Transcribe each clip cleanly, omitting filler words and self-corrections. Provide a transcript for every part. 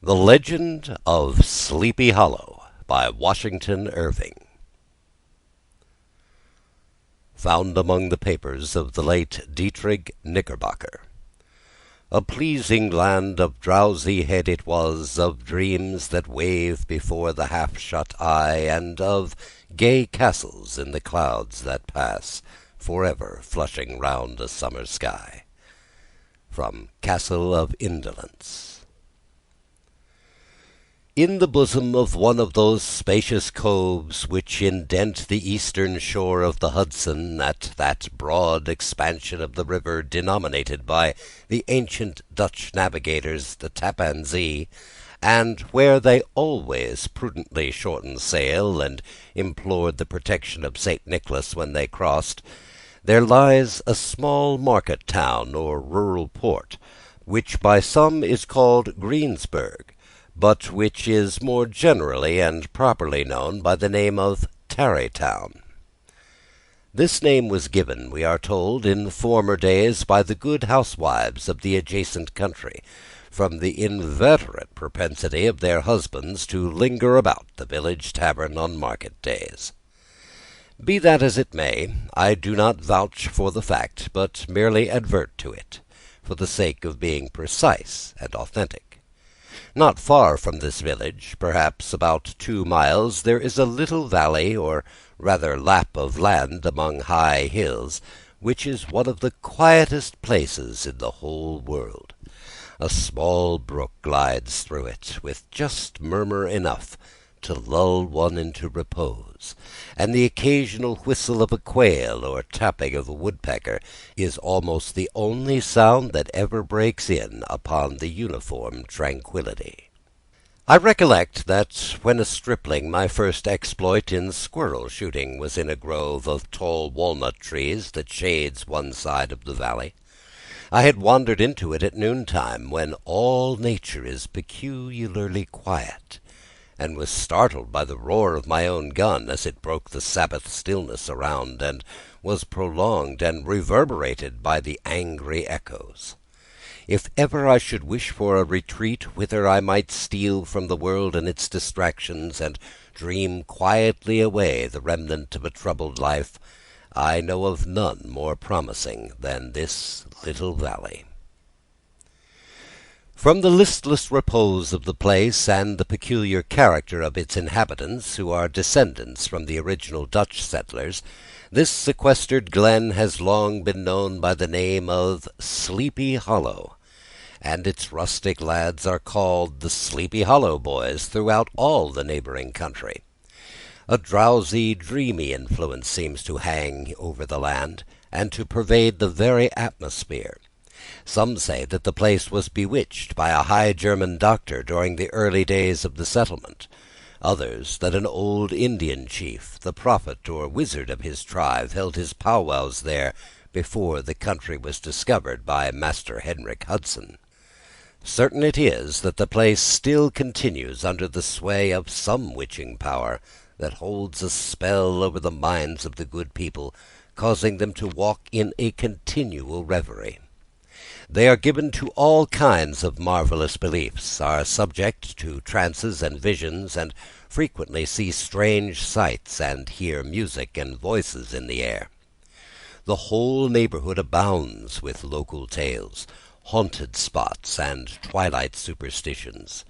The Legend of Sleepy Hollow by Washington Irving. Found among the papers of the late Dietrich Knickerbocker. A pleasing land of drowsy head it was, of dreams that wave before the half-shut eye, and of gay castles in the clouds that pass, forever flushing round a summer sky. From Castle of Indolence. In the bosom of one of those spacious coves which indent the eastern shore of the Hudson, at that broad expansion of the river denominated by the ancient Dutch navigators the Tappan Zee, and where they always prudently shortened sail and implored the protection of St. Nicholas when they crossed, there lies a small market town or rural port, which by some is called Greensburg, but which is more generally and properly known by the name of Tarrytown. This name was given, we are told, in former days by the good housewives of the adjacent country, from the inveterate propensity of their husbands to linger about the village tavern on market days. Be that as it may, I do not vouch for the fact, but merely advert to it, for the sake of being precise and authentic. Not far from this village, perhaps about 2 miles, there is a little valley, or rather lap of land among high hills, which is one of the quietest places in the whole world. A small brook glides through it, with just murmur enough to lull one into repose, and the occasional whistle of a quail or tapping of a woodpecker is almost the only sound that ever breaks in upon the uniform tranquillity. I recollect that when a stripling my first exploit in squirrel shooting was in a grove of tall walnut trees that shades one side of the valley. I had wandered into it at noontime, when all nature is peculiarly quiet, and was startled by the roar of my own gun as it broke the Sabbath stillness around, and was prolonged and reverberated by the angry echoes. If ever I should wish for a retreat whither I might steal from the world and its distractions, and dream quietly away the remnant of a troubled life, I know of none more promising than this little valley. From the listless repose of the place, and the peculiar character of its inhabitants, who are descendants from the original Dutch settlers, this sequestered glen has long been known by the name of Sleepy Hollow, and its rustic lads are called the Sleepy Hollow boys throughout all the neighbouring country. A drowsy, dreamy influence seems to hang over the land, and to pervade the very atmosphere. Some say that the place was bewitched by a High German doctor during the early days of the settlement; others that an old Indian chief, the prophet or wizard of his tribe, held his powwows there before the country was discovered by Master Henrik Hudson. Certain it is that the place still continues under the sway of some witching power that holds a spell over the minds of the good people, causing them to walk in a continual reverie. They are given to all kinds of marvellous beliefs, are subject to trances and visions, and frequently see strange sights, and hear music and voices in the air. The whole neighbourhood abounds with local tales, haunted spots, and twilight superstitions.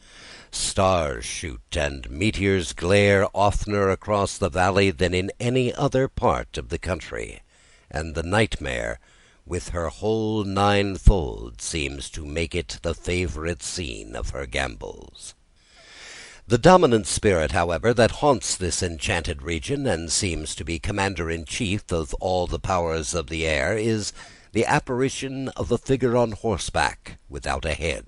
Stars shoot and meteors glare oftener across the valley than in any other part of the country, and the nightmare, with her whole ninefold, seems to make it the favourite scene of her gambols. The dominant spirit, however, that haunts this enchanted region, and seems to be commander-in-chief of all the powers of the air, is the apparition of a figure on horseback, without a head.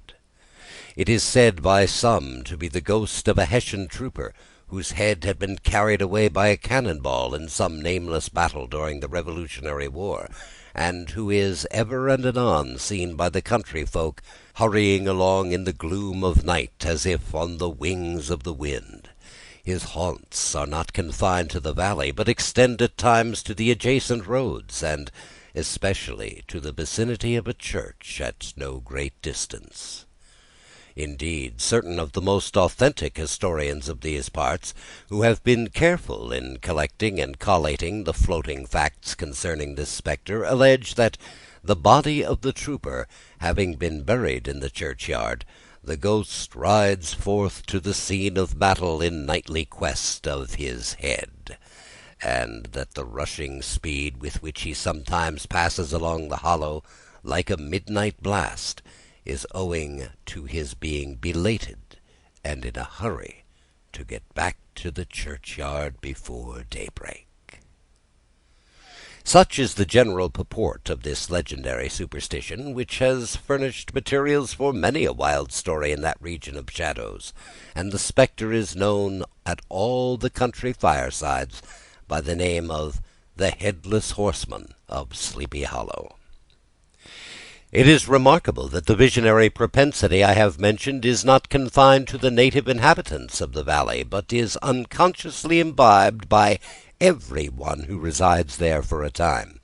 It is said by some to be the ghost of a Hessian trooper, whose head had been carried away by a cannon ball in some nameless battle during the Revolutionary War, and who is ever and anon seen by the country folk hurrying along in the gloom of night, as if on the wings of the wind. His haunts are not confined to the valley, but extend at times to the adjacent roads, and especially to the vicinity of a church at no great distance. Indeed, certain of the most authentic historians of these parts, who have been careful in collecting and collating the floating facts concerning this spectre, allege that, the body of the trooper having been buried in the churchyard, the ghost rides forth to the scene of battle in nightly quest of his head, and that the rushing speed with which he sometimes passes along the hollow, like a midnight blast, is owing to his being belated and in a hurry to get back to the churchyard before daybreak. Such is the general purport of this legendary superstition, which has furnished materials for many a wild story in that region of shadows, and the spectre is known at all the country firesides by the name of the Headless Horseman of Sleepy Hollow. It is remarkable that the visionary propensity I have mentioned is not confined to the native inhabitants of the valley, but is unconsciously imbibed by every one who resides there for a time.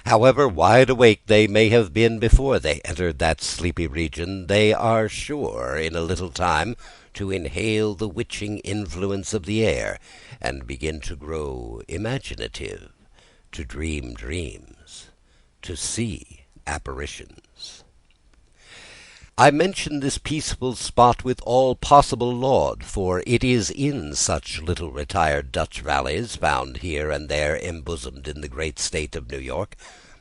However wide awake they may have been before they entered that sleepy region, they are sure, in a little time, to inhale the witching influence of the air, and begin to grow imaginative, to dream dreams, to see apparitions. I mention this peaceful spot with all possible laud, for it is in such little retired Dutch valleys, found here and there embosomed in the great state of New York,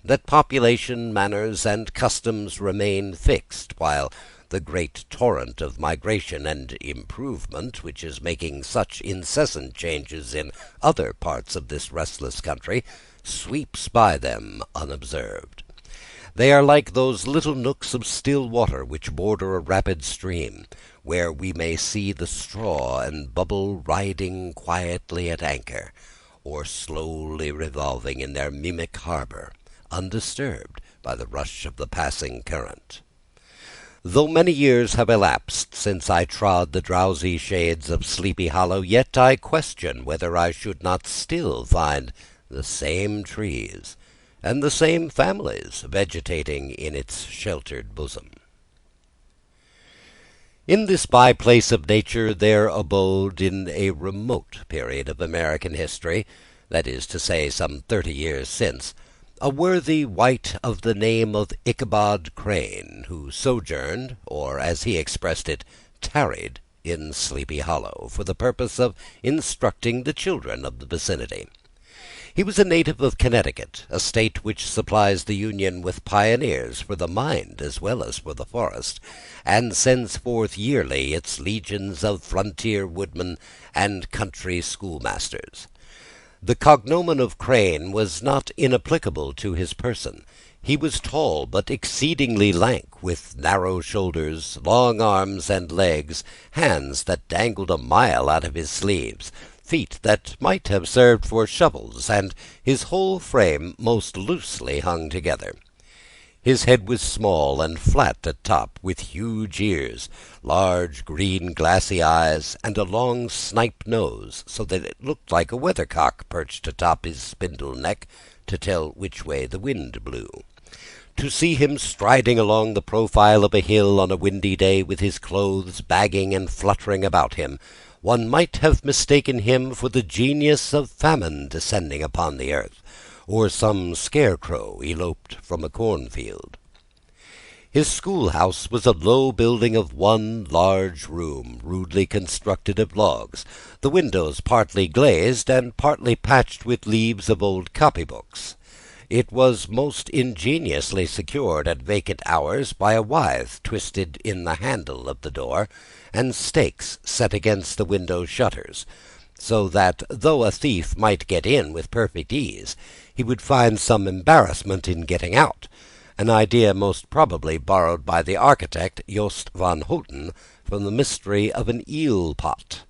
that population, manners, and customs remain fixed, while the great torrent of migration and improvement, which is making such incessant changes in other parts of this restless country, sweeps by them unobserved. They are like those little nooks of still water which border a rapid stream, where we may see the straw and bubble riding quietly at anchor, or slowly revolving in their mimic harbour, undisturbed by the rush of the passing current. Though many years have elapsed since I trod the drowsy shades of Sleepy Hollow, yet I question whether I should not still find the same trees and the same families vegetating in its sheltered bosom. In this by-place of nature there abode, in a remote period of American history, that is to say, some 30 years since, a worthy wight of the name of Ichabod Crane, who sojourned, or, as he expressed it, tarried, in Sleepy Hollow, for the purpose of instructing the children of the vicinity. He was a native of Connecticut, a state which supplies the Union with pioneers for the mind as well as for the forest, and sends forth yearly its legions of frontier woodmen and country schoolmasters. The cognomen of Crane was not inapplicable to his person. He was tall, but exceedingly lank, with narrow shoulders, long arms and legs, hands that dangled a mile out of his sleeves, feet that might have served for shovels, and his whole frame most loosely hung together. His head was small and flat at top, with huge ears, large green glassy eyes, and a long snipe nose, so that it looked like a weathercock perched atop his spindle neck to tell which way the wind blew. To see him striding along the profile of a hill on a windy day, with his clothes bagging and fluttering about him, one might have mistaken him for the genius of famine descending upon the earth, or some scarecrow eloped from a cornfield. His schoolhouse was a low building of one large room, rudely constructed of logs, the windows partly glazed and partly patched with leaves of old copybooks. It was most ingeniously secured at vacant hours by a withe twisted in the handle of the door, and stakes set against the window shutters, so that, though a thief might get in with perfect ease, he would find some embarrassment in getting out, an idea most probably borrowed by the architect Jost van Houten from the mystery of an eel pot.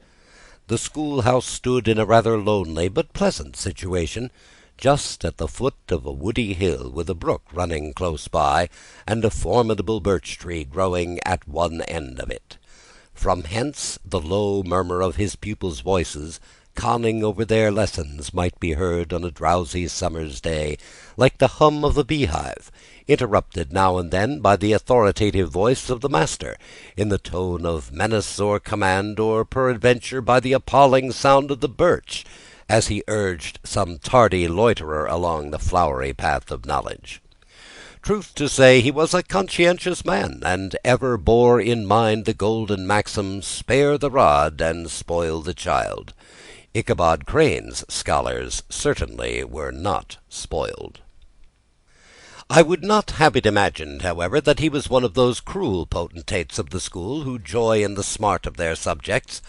The schoolhouse stood in a rather lonely but pleasant situation, just at the foot of a woody hill, with a brook running close by, and a formidable birch tree growing at one end of it. From hence the low murmur of his pupils' voices conning over their lessons, might be heard on a drowsy summer's day, like the hum of a beehive, interrupted now and then by the authoritative voice of the master, in the tone of menace or command, or peradventure by the appalling sound of the birch, as he urged some tardy loiterer along the flowery path of knowledge. Truth to say, he was a conscientious man, and ever bore in mind the golden maxim, "Spare the rod and spoil the child." Ichabod Crane's scholars certainly were not spoiled. I would not have it imagined, however, that he was one of those cruel potentates of the school who joy in the smart of their subjects.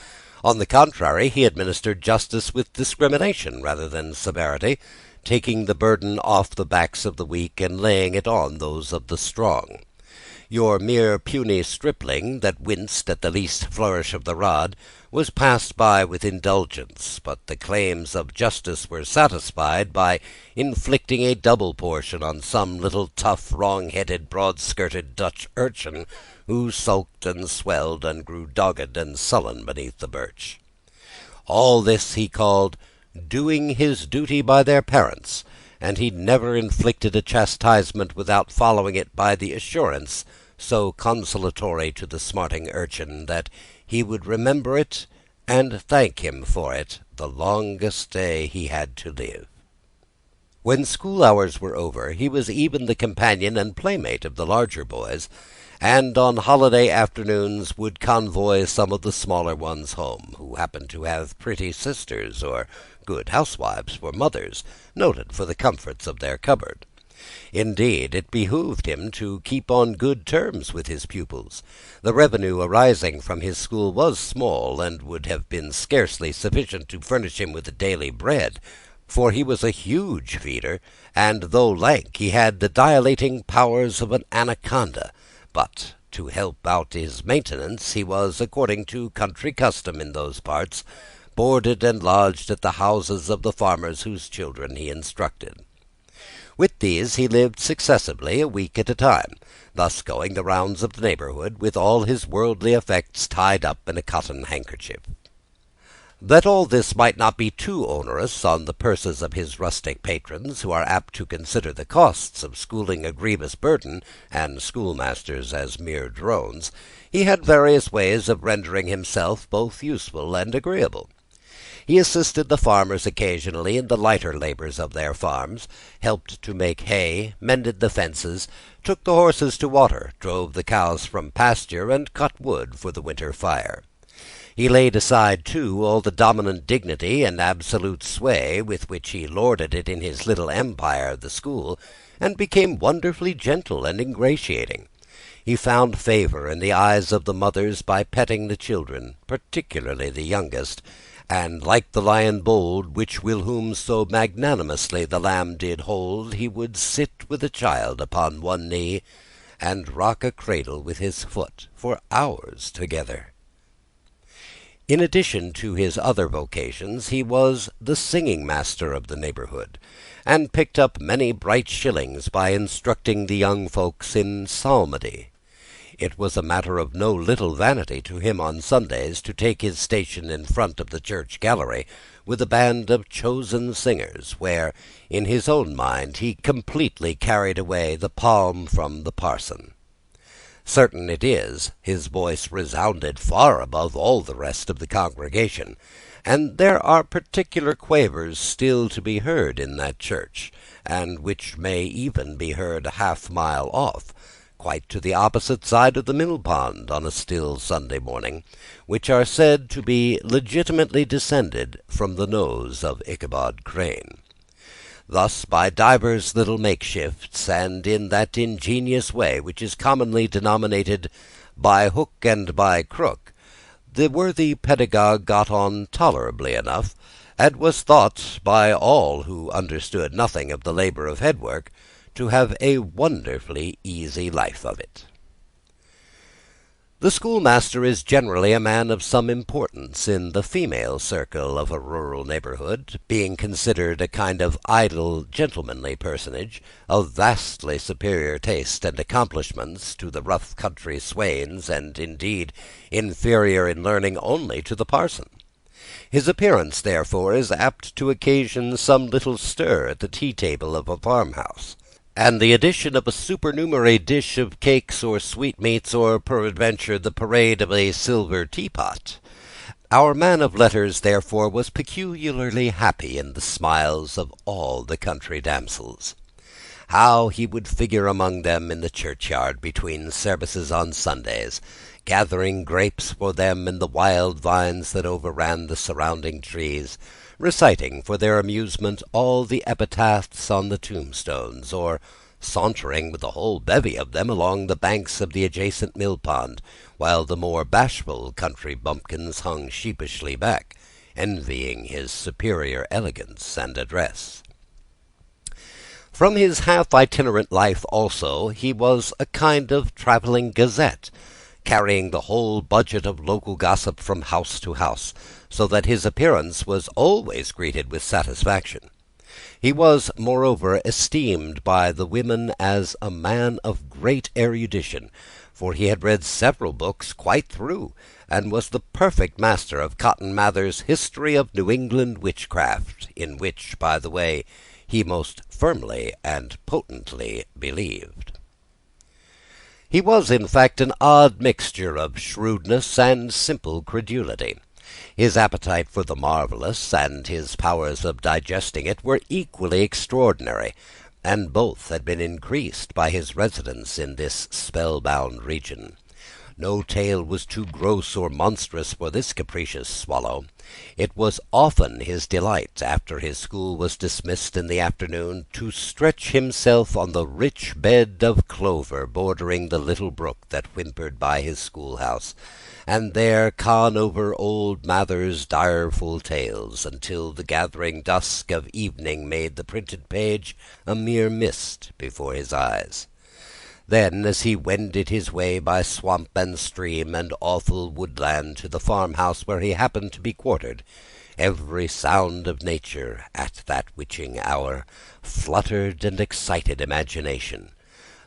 On the contrary, he administered justice with discrimination rather than severity, taking the burden off the backs of the weak and laying it on those of the strong. Your mere puny stripling, that winced at the least flourish of the rod, was passed by with indulgence, but the claims of justice were satisfied by inflicting a double portion on some little tough, wrong-headed, broad-skirted Dutch urchin, who sulked and swelled and grew dogged and sullen beneath the birch. All this he called doing his duty by their parents, and he never inflicted a chastisement without following it by the assurance, so consolatory to the smarting urchin, that he would remember it and thank him for it the longest day he had to live. When school hours were over, he was even the companion and playmate of the larger boys, and on holiday afternoons would convoy some of the smaller ones home, who happened to have pretty sisters or good housewives for mothers, noted for the comforts of their cupboard. Indeed, it behooved him to keep on good terms with his pupils. The revenue arising from his school was small, and would have been scarcely sufficient to furnish him with daily bread, for he was a huge feeder, and though lank, he had the dilating powers of an anaconda. But to help out his maintenance, he was, according to country custom in those parts, boarded and lodged at the houses of the farmers whose children he instructed. With these he lived successively a week at a time, thus going the rounds of the neighbourhood, with all his worldly effects tied up in a cotton handkerchief. That all this might not be too onerous on the purses of his rustic patrons, who are apt to consider the costs of schooling a grievous burden, and schoolmasters as mere drones, he had various ways of rendering himself both useful and agreeable. He assisted the farmers occasionally in the lighter labours of their farms, helped to make hay, mended the fences, took the horses to water, drove the cows from pasture, and cut wood for the winter fire. He laid aside, too, all the dominant dignity and absolute sway with which he lorded it in his little empire, the school, and became wonderfully gentle and ingratiating. He found favour in the eyes of the mothers by petting the children, particularly the youngest, and like the lion bold, which whilom so magnanimously the lamb did hold, he would sit with a child upon one knee, and rock a cradle with his foot for hours together. In addition to his other vocations, he was the singing master of the neighbourhood, and picked up many bright shillings by instructing the young folks in psalmody. It was a matter of no little vanity to him on Sundays to take his station in front of the church gallery, with a band of chosen singers, where, in his own mind, he completely carried away the palm from the parson. Certain it is, his voice resounded far above all the rest of the congregation, and there are particular quavers still to be heard in that church, and which may even be heard a half-mile off, quite to the opposite side of the mill-pond on a still Sunday morning, which are said to be legitimately descended from the nose of Ichabod Crane. Thus, by divers little makeshifts, and in that ingenious way which is commonly denominated by hook and by crook, the worthy pedagogue got on tolerably enough, and was thought by all who understood nothing of the labour of head-work to have a wonderfully easy life of it. The schoolmaster is generally a man of some importance in the female circle of a rural neighbourhood, being considered a kind of idle, gentlemanly personage, of vastly superior taste and accomplishments to the rough country swains, and indeed inferior in learning only to the parson. His appearance, therefore, is apt to occasion some little stir at the tea-table of a farmhouse, and the addition of a supernumerary dish of cakes or sweetmeats, or peradventure the parade of a silver teapot. Our man of letters, therefore, was peculiarly happy in the smiles of all the country damsels. How he would figure among them in the churchyard between services on Sundays, gathering grapes for them in the wild vines that overran the surrounding trees, reciting for their amusement all the epitaphs on the tombstones, or sauntering with a whole bevy of them along the banks of the adjacent mill-pond, while the more bashful country bumpkins hung sheepishly back, envying his superior elegance and address. From his half-itinerant life, also, he was a kind of travelling gazette, carrying the whole budget of local gossip from house to house, so that his appearance was always greeted with satisfaction. He was, moreover, esteemed by the women as a man of great erudition, for he had read several books quite through, and was the perfect master of Cotton Mather's History of New England Witchcraft, in which, by the way, he most firmly and potently believed. He was, in fact, an odd mixture of shrewdness and simple credulity. His appetite for the marvellous and his powers of digesting it were equally extraordinary, and both had been increased by his residence in this spell-bound region. No tale was too gross or monstrous for this capricious swallow. It was often his delight, after his school was dismissed in the afternoon, to stretch himself on the rich bed of clover bordering the little brook that whimpered by his schoolhouse, and there con over old Mather's direful tales, until the gathering dusk of evening made the printed page a mere mist before his eyes. Then, as he wended his way by swamp and stream and awful woodland to the farmhouse where he happened to be quartered, every sound of nature, at that witching hour, fluttered and excited imagination.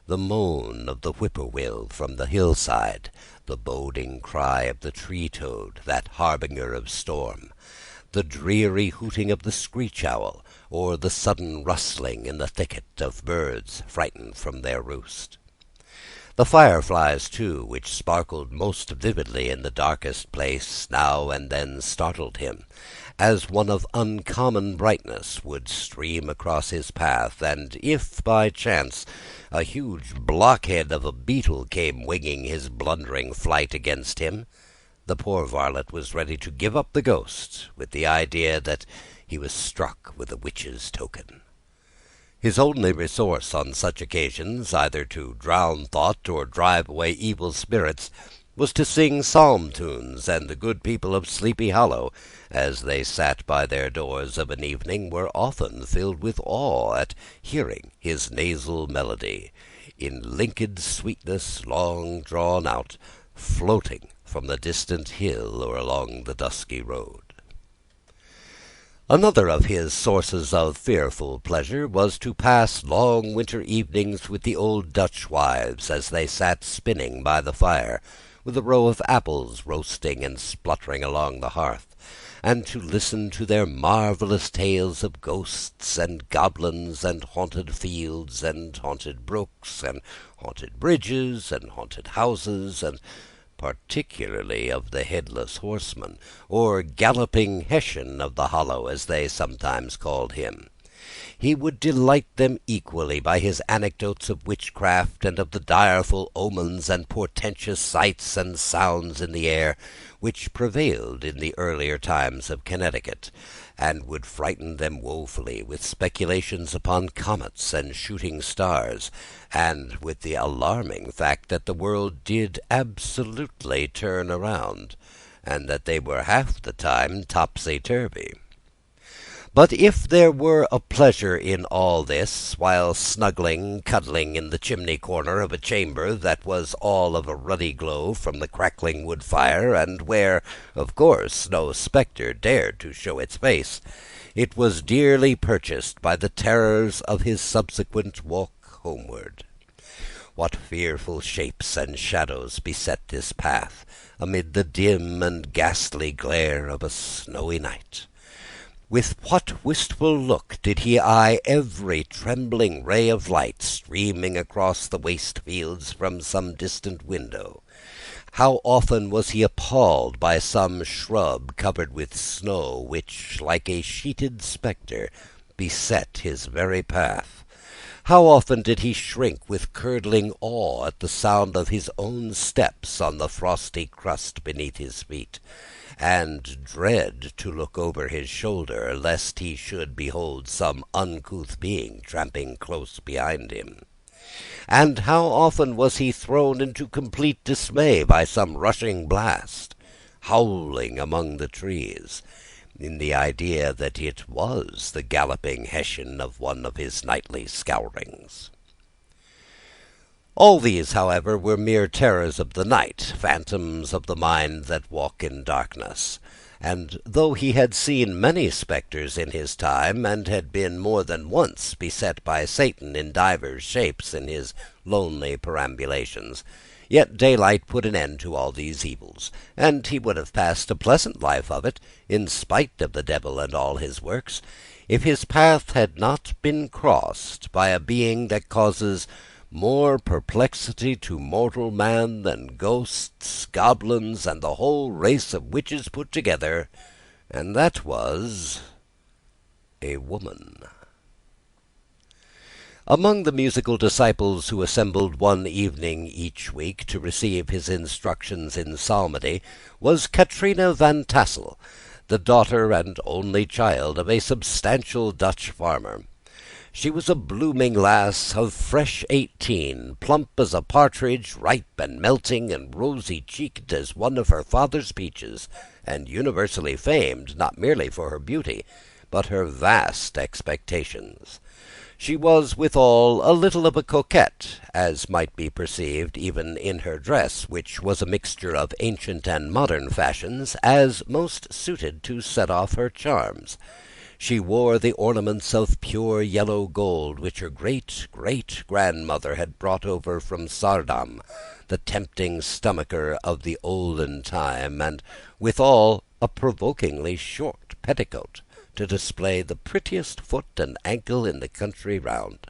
The moan of the whippoorwill from the hillside, the boding cry of the tree-toad, that harbinger of storm, the dreary hooting of the screech-owl, or the sudden rustling in the thicket of birds frightened from their roost. The fireflies, too, which sparkled most vividly in the darkest place, now and then startled him, as one of uncommon brightness would stream across his path, and if, by chance, a huge blockhead of a beetle came winging his blundering flight against him, the poor varlet was ready to give up the ghost, with the idea that he was struck with a witch's token. His only resource on such occasions, either to drown thought or drive away evil spirits, was to sing psalm tunes, and the good people of Sleepy Hollow, as they sat by their doors of an evening, were often filled with awe at hearing his nasal melody, in linked sweetness long drawn out, floating from the distant hill or along the dusky road. Another of his sources of fearful pleasure was to pass long winter evenings with the old Dutch wives, as they sat spinning by the fire, with a row of apples roasting and spluttering along the hearth, and to listen to their marvellous tales of ghosts and goblins, and haunted fields, and haunted brooks, and haunted bridges, and haunted houses, and particularly of the headless horseman, or galloping Hessian of the Hollow, as they sometimes called him. He would delight them equally by his anecdotes of witchcraft, and of the direful omens and portentous sights and sounds in the air, which prevailed in the earlier times of Connecticut, and would frighten them woefully with speculations upon comets and shooting stars, and with the alarming fact that the world did absolutely turn around, and that they were half the time topsy-turvy. But if there were a pleasure in all this, while cuddling in the chimney-corner of a chamber that was all of a ruddy glow from the crackling wood fire, and where, of course, no spectre dared to show its face, it was dearly purchased by the terrors of his subsequent walk homeward. What fearful shapes and shadows beset this path, amid the dim and ghastly glare of a snowy night! With what wistful look did he eye every trembling ray of light streaming across the waste fields from some distant window! How often was he appalled by some shrub covered with snow, which, like a sheeted spectre, beset his very path! How often did he shrink with curdling awe at the sound of his own steps on the frosty crust beneath his feet, and dread to look over his shoulder, lest he should behold some uncouth being tramping close behind him! And how often was he thrown into complete dismay by some rushing blast, howling among the trees, in the idea that it was the galloping Hessian of one of his nightly scourings. All these, however, were mere terrors of the night, phantoms of the mind that walk in darkness; and though he had seen many spectres in his time, and had been more than once beset by Satan in divers shapes in his lonely perambulations, yet daylight put an end to all these evils, and he would have passed a pleasant life of it, in spite of the devil and all his works, if his path had not been crossed by a being that causes more perplexity to mortal man than ghosts, goblins, and the whole race of witches put together, and that was a woman. Among the musical disciples who assembled one evening each week to receive his instructions in psalmody was Katrina van Tassel, the daughter and only child of a substantial Dutch farmer. She was a blooming lass of fresh 18, plump as a partridge, ripe and melting, and rosy-cheeked as one of her father's peaches, and universally famed, not merely for her beauty, but her vast expectations. She was, withal, a little of a coquette, as might be perceived even in her dress, which was a mixture of ancient and modern fashions, as most suited to set off her charms. She wore the ornaments of pure yellow gold which her great-great-grandmother had brought over from Saardam, the tempting stomacher of the olden time, and withal a provokingly short petticoat, to display the prettiest foot and ankle in the country round.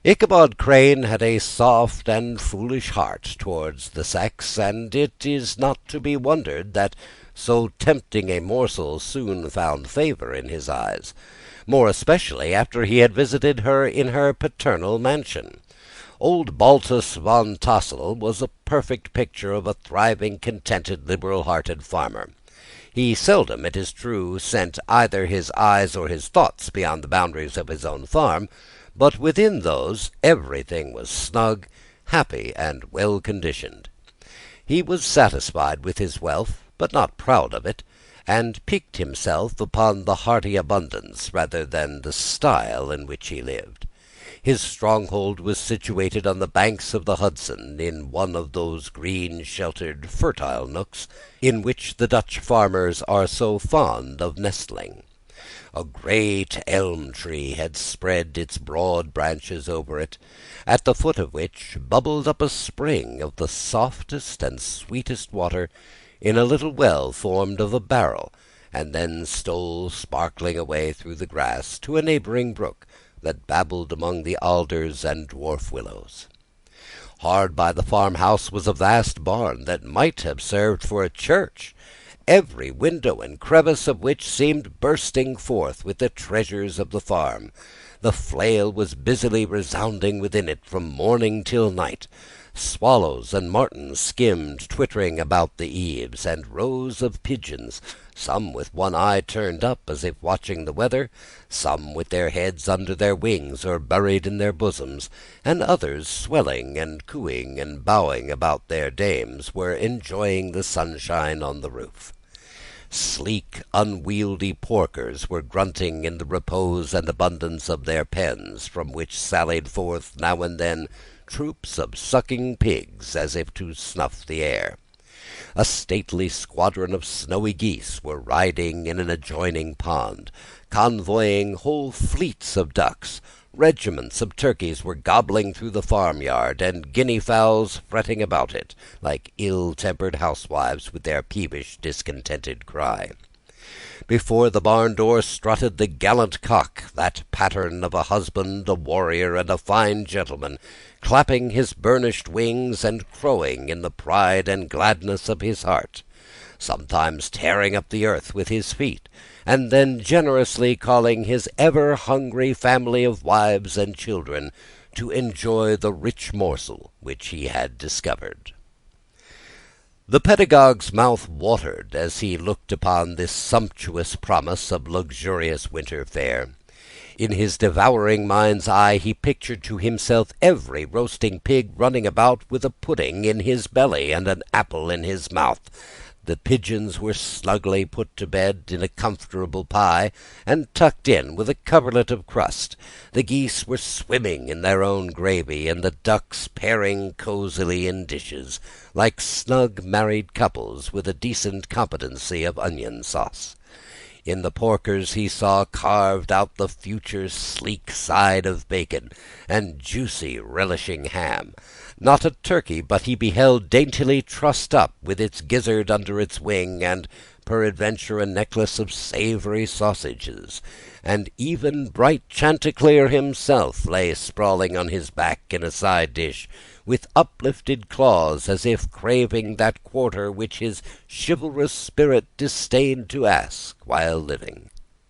Ichabod Crane had a soft and foolish heart towards the sex, and it is not to be wondered that so tempting a morsel soon found favour in his eyes, more especially after he had visited her in her paternal mansion. Old Baltus van Tassel was a perfect picture of a thriving, contented, liberal-hearted farmer. He seldom, it is true, sent either his eyes or his thoughts beyond the boundaries of his own farm, but within those everything was snug, happy, and well-conditioned. He was satisfied with his wealth, but not proud of it, and piqued himself upon the hearty abundance rather than the style in which he lived. His stronghold was situated on the banks of the Hudson, in one of those green, sheltered, fertile nooks in which the Dutch farmers are so fond of nestling. A great elm tree had spread its broad branches over it, at the foot of which bubbled up a spring of the softest and sweetest water in a little well formed of a barrel, and then stole sparkling away through the grass to a neighbouring brook that babbled among the alders and dwarf willows. Hard by the farmhouse was a vast barn that might have served for a church, every window and crevice of which seemed bursting forth with the treasures of the farm. The flail was busily resounding within it from morning till night. Swallows and martins skimmed twittering about the eaves, and rows of pigeons, some with one eye turned up as if watching the weather, some with their heads under their wings or buried in their bosoms, and others swelling and cooing and bowing about their dames, were enjoying the sunshine on the roof. Sleek, unwieldy porkers were grunting in the repose and abundance of their pens, from which sallied forth now and then troops of sucking pigs, as if to snuff the air. A stately squadron of snowy geese were riding in an adjoining pond, convoying whole fleets of ducks. Regiments of turkeys were gobbling through the farmyard, and guinea fowls fretting about it, like ill-tempered housewives with their peevish, discontented cry. Before the barn door strutted the gallant cock, that pattern of a husband, a warrior, and a fine gentleman, clapping his burnished wings and crowing in the pride and gladness of his heart, sometimes tearing up the earth with his feet, and then generously calling his ever-hungry family of wives and children to enjoy the rich morsel which he had discovered. The pedagogue's mouth watered as he looked upon this sumptuous promise of luxurious winter fare. In his devouring mind's eye he pictured to himself every roasting pig running about with a pudding in his belly and an apple in his mouth. The pigeons were snugly put to bed in a comfortable pie, and tucked in with a coverlet of crust. The geese were swimming in their own gravy, and the ducks pairing cosily in dishes, like snug married couples with a decent competency of onion sauce. In the porkers he saw carved out the future sleek side of bacon, and juicy relishing ham. Not a turkey but he beheld daintily trussed up, with its gizzard under its wing, and peradventure a necklace of savoury sausages. And even bright Chanticleer himself lay sprawling on his back in a side dish, with uplifted claws, as if craving that quarter which his chivalrous spirit disdained to ask while living.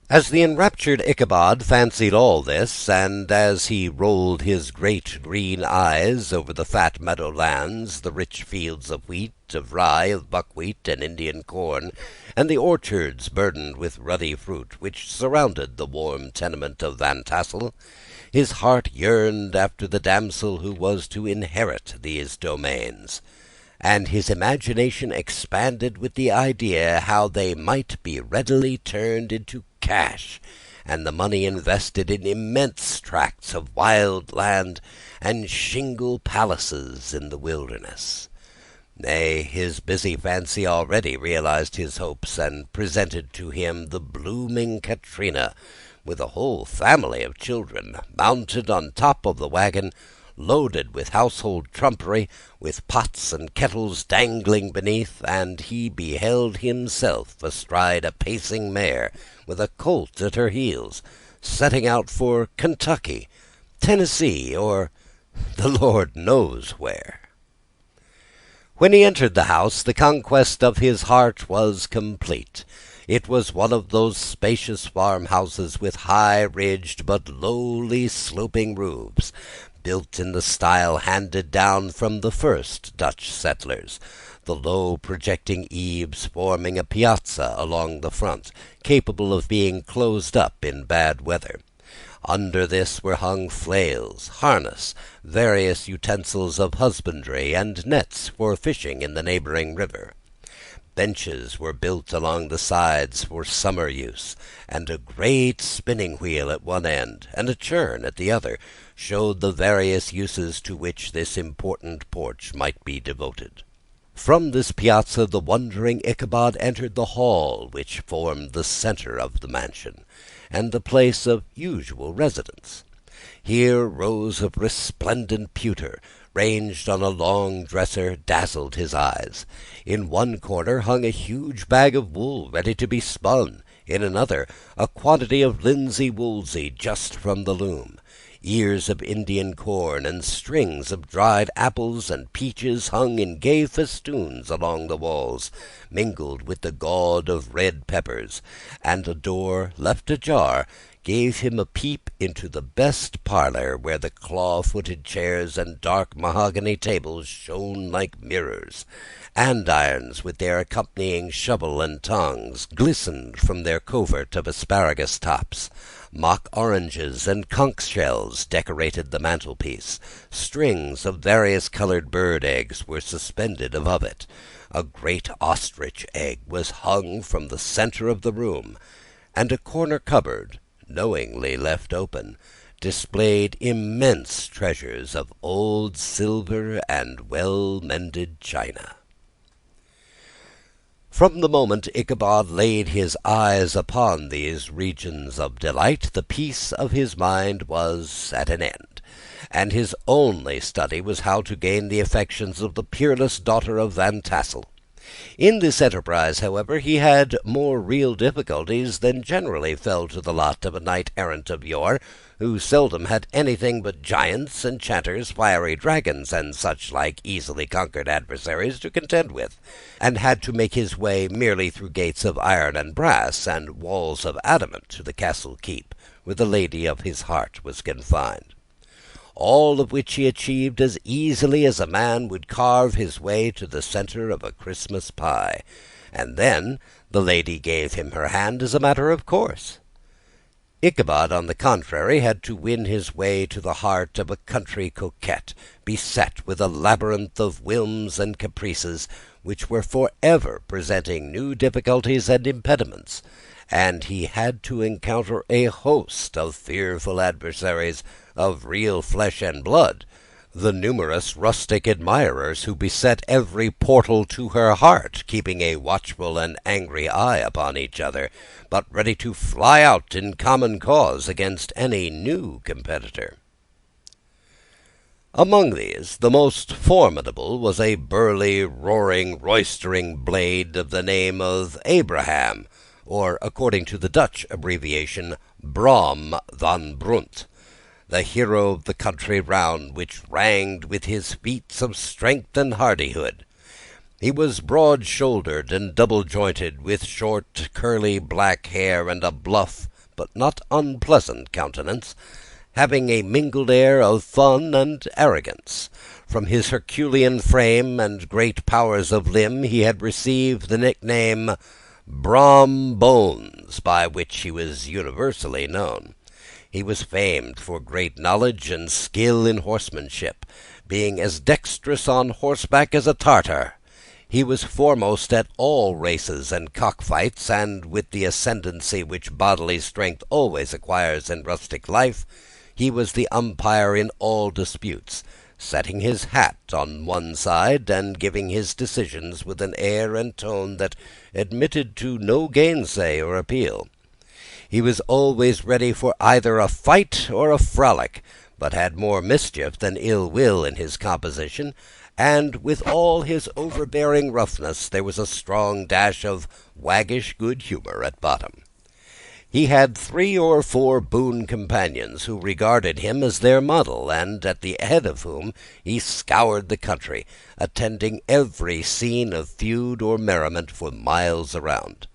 As the enraptured Ichabod fancied all this, and as he rolled his great green eyes over the fat meadow lands, the rich fields of wheat, of rye, of buckwheat, and Indian corn, and the orchards burdened with ruddy fruit which surrounded the warm tenement of Van Tassel, his heart yearned after the damsel who was to inherit these domains, and his imagination expanded with the idea how they might be readily turned into cash, and the money invested in immense tracts of wild land and shingle palaces in the wilderness. Nay, his busy fancy already realized his hopes, and presented to him the blooming Katrina, with a whole family of children, mounted on top of the wagon, loaded with household trumpery, with pots and kettles dangling beneath, and he beheld himself astride a pacing mare, with a colt at her heels, setting out for Kentucky, Tennessee, or the Lord knows where. When he entered the house, the conquest of his heart was complete. It was one of those spacious farmhouses with high-ridged but lowly sloping roofs, built in the style handed down from the first Dutch settlers, the low projecting eaves forming a piazza along the front, capable of being closed up in bad weather. Under this were hung flails, harness, various utensils of husbandry, and nets for fishing in the neighbouring river. Benches were built along the sides for summer use, and a great spinning wheel at one end, and a churn at the other, showed the various uses to which this important porch might be devoted. From this piazza the wondering Ichabod entered the hall which formed the centre of the mansion, and the place of usual residence. Here rows of resplendent pewter, ranged on a long dresser, dazzled his eyes. In one corner hung a huge bag of wool ready to be spun; in another, a quantity of linsey-woolsey just from the loom. Ears of Indian corn and strings of dried apples and peaches hung in gay festoons along the walls, mingled with the gaud of red peppers, and a door, left ajar, gave him a peep into the best parlour, where the claw-footed chairs and dark mahogany tables shone like mirrors. Andirons, with their accompanying shovel and tongs, glistened from their covert of asparagus tops. Mock oranges and conch shells decorated the mantelpiece. Strings of various coloured bird eggs were suspended above it. A great ostrich egg was hung from the centre of the room, and a corner cupboard, knowingly left open, displayed immense treasures of old silver and well-mended china. From the moment Ichabod laid his eyes upon these regions of delight, the peace of his mind was at an end, and his only study was how to gain the affections of the peerless daughter of Van Tassel. In this enterprise, however, he had more real difficulties than generally fell to the lot of a knight-errant of yore, who seldom had anything but giants, enchanters, fiery dragons, and such like easily conquered adversaries to contend with, and had to make his way merely through gates of iron and brass, and walls of adamant, to the castle keep, where the lady of his heart was confined. All of which he achieved as easily as a man would carve his way to the centre of a Christmas pie, and then the lady gave him her hand as a matter of course. Ichabod, on the contrary, had to win his way to the heart of a country coquette, beset with a labyrinth of whims and caprices, which were for ever presenting new difficulties and impediments, and he had to encounter a host of fearful adversaries of real flesh and blood, the numerous rustic admirers who beset every portal to her heart, keeping a watchful and angry eye upon each other, but ready to fly out in common cause against any new competitor. Among these, the most formidable was a burly, roaring, roystering blade of the name of Abraham, or, according to the Dutch abbreviation, Brom van Brunt, the hero of the country round, which ranged with his feats of strength and hardihood. He was broad-shouldered and double-jointed, with short, curly black hair, and a bluff but not unpleasant countenance, having a mingled air of fun and arrogance. From his herculean frame and great powers of limb he had received the nickname Brom Bones, by which he was universally known. He was famed for great knowledge and skill in horsemanship, being as dexterous on horseback as a Tartar. He was foremost at all races and cockfights, and with the ascendancy which bodily strength always acquires in rustic life, he was the umpire in all disputes, setting his hat on one side, and giving his decisions with an air and tone that admitted to no gainsay or appeal. He was always ready for either a fight or a frolic, but had more mischief than ill will in his composition, and with all his overbearing roughness there was a strong dash of waggish good humour at bottom. He had 3 or 4 boon companions who regarded him as their model, and at the head of whom he scoured the country, attending every scene of feud or merriment for miles around.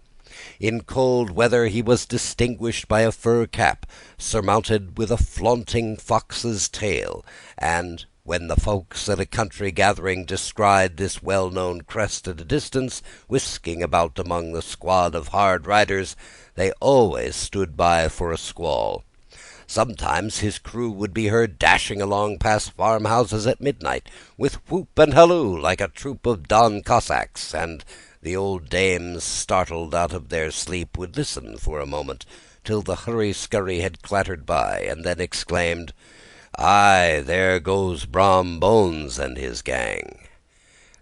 In cold weather he was distinguished by a fur cap, surmounted with a flaunting fox's tail, and when the folks at a country gathering descried this well-known crest at a distance, whisking about among the squad of hard riders, they always stood by for a squall. Sometimes his crew would be heard dashing along past farmhouses at midnight, with whoop and halloo like a troop of Don Cossacks, and the old dames, startled out of their sleep, would listen for a moment till the hurry-scurry had clattered by, and then exclaimed, "Aye, there goes Brom Bones and his gang."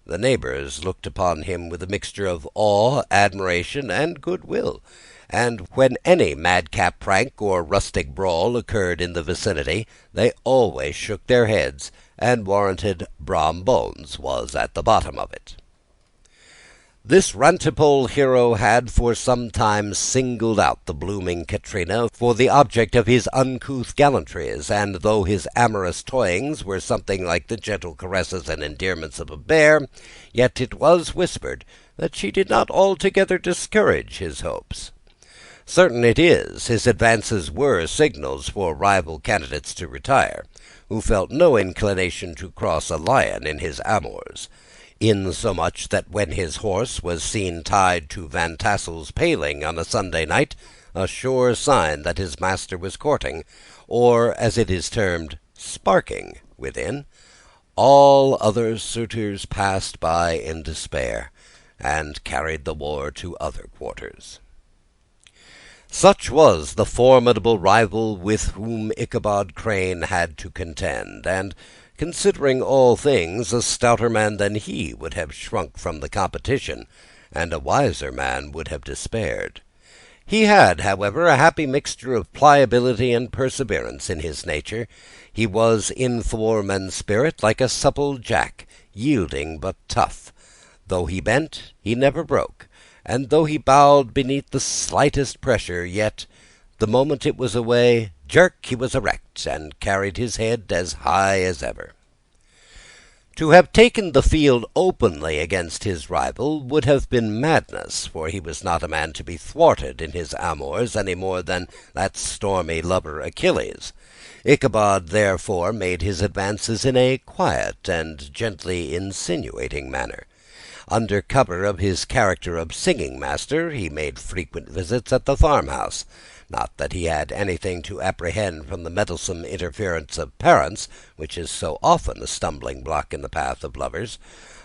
The neighbours looked upon him with a mixture of awe, admiration, and goodwill, and when any madcap prank or rustic brawl occurred in the vicinity, they always shook their heads, and warranted Brom Bones was at the bottom of it. This rantipole hero had for some time singled out the blooming Katrina for the object of his uncouth gallantries, and though his amorous toyings were something like the gentle caresses and endearments of a bear, yet it was whispered that she did not altogether discourage his hopes. Certain it is, his advances were signals for rival candidates to retire, who felt no inclination to cross a lion in his amours, insomuch that when his horse was seen tied to Van Tassel's paling on a Sunday night, a sure sign that his master was courting, or, as it is termed, sparking, within, all other suitors passed by in despair, and carried the war to other quarters. Such was the formidable rival with whom Ichabod Crane had to contend, and, considering all things, a stouter man than he would have shrunk from the competition, and a wiser man would have despaired. He had, however, a happy mixture of pliability and perseverance in his nature. He was in form and spirit like a supple jack, yielding but tough. Though he bent, he never broke, and though he bowed beneath the slightest pressure, yet, the moment it was away, jerk, he was erect, and carried his head as high as ever. To have taken the field openly against his rival would have been madness, for he was not a man to be thwarted in his amours any more than that stormy lover Achilles. Ichabod therefore made his advances in a quiet and gently insinuating manner. Under cover of his character of singing master, he made frequent visits at the farmhouse. Not that he had anything to apprehend from the meddlesome interference of parents, which is so often a stumbling block in the path of lovers.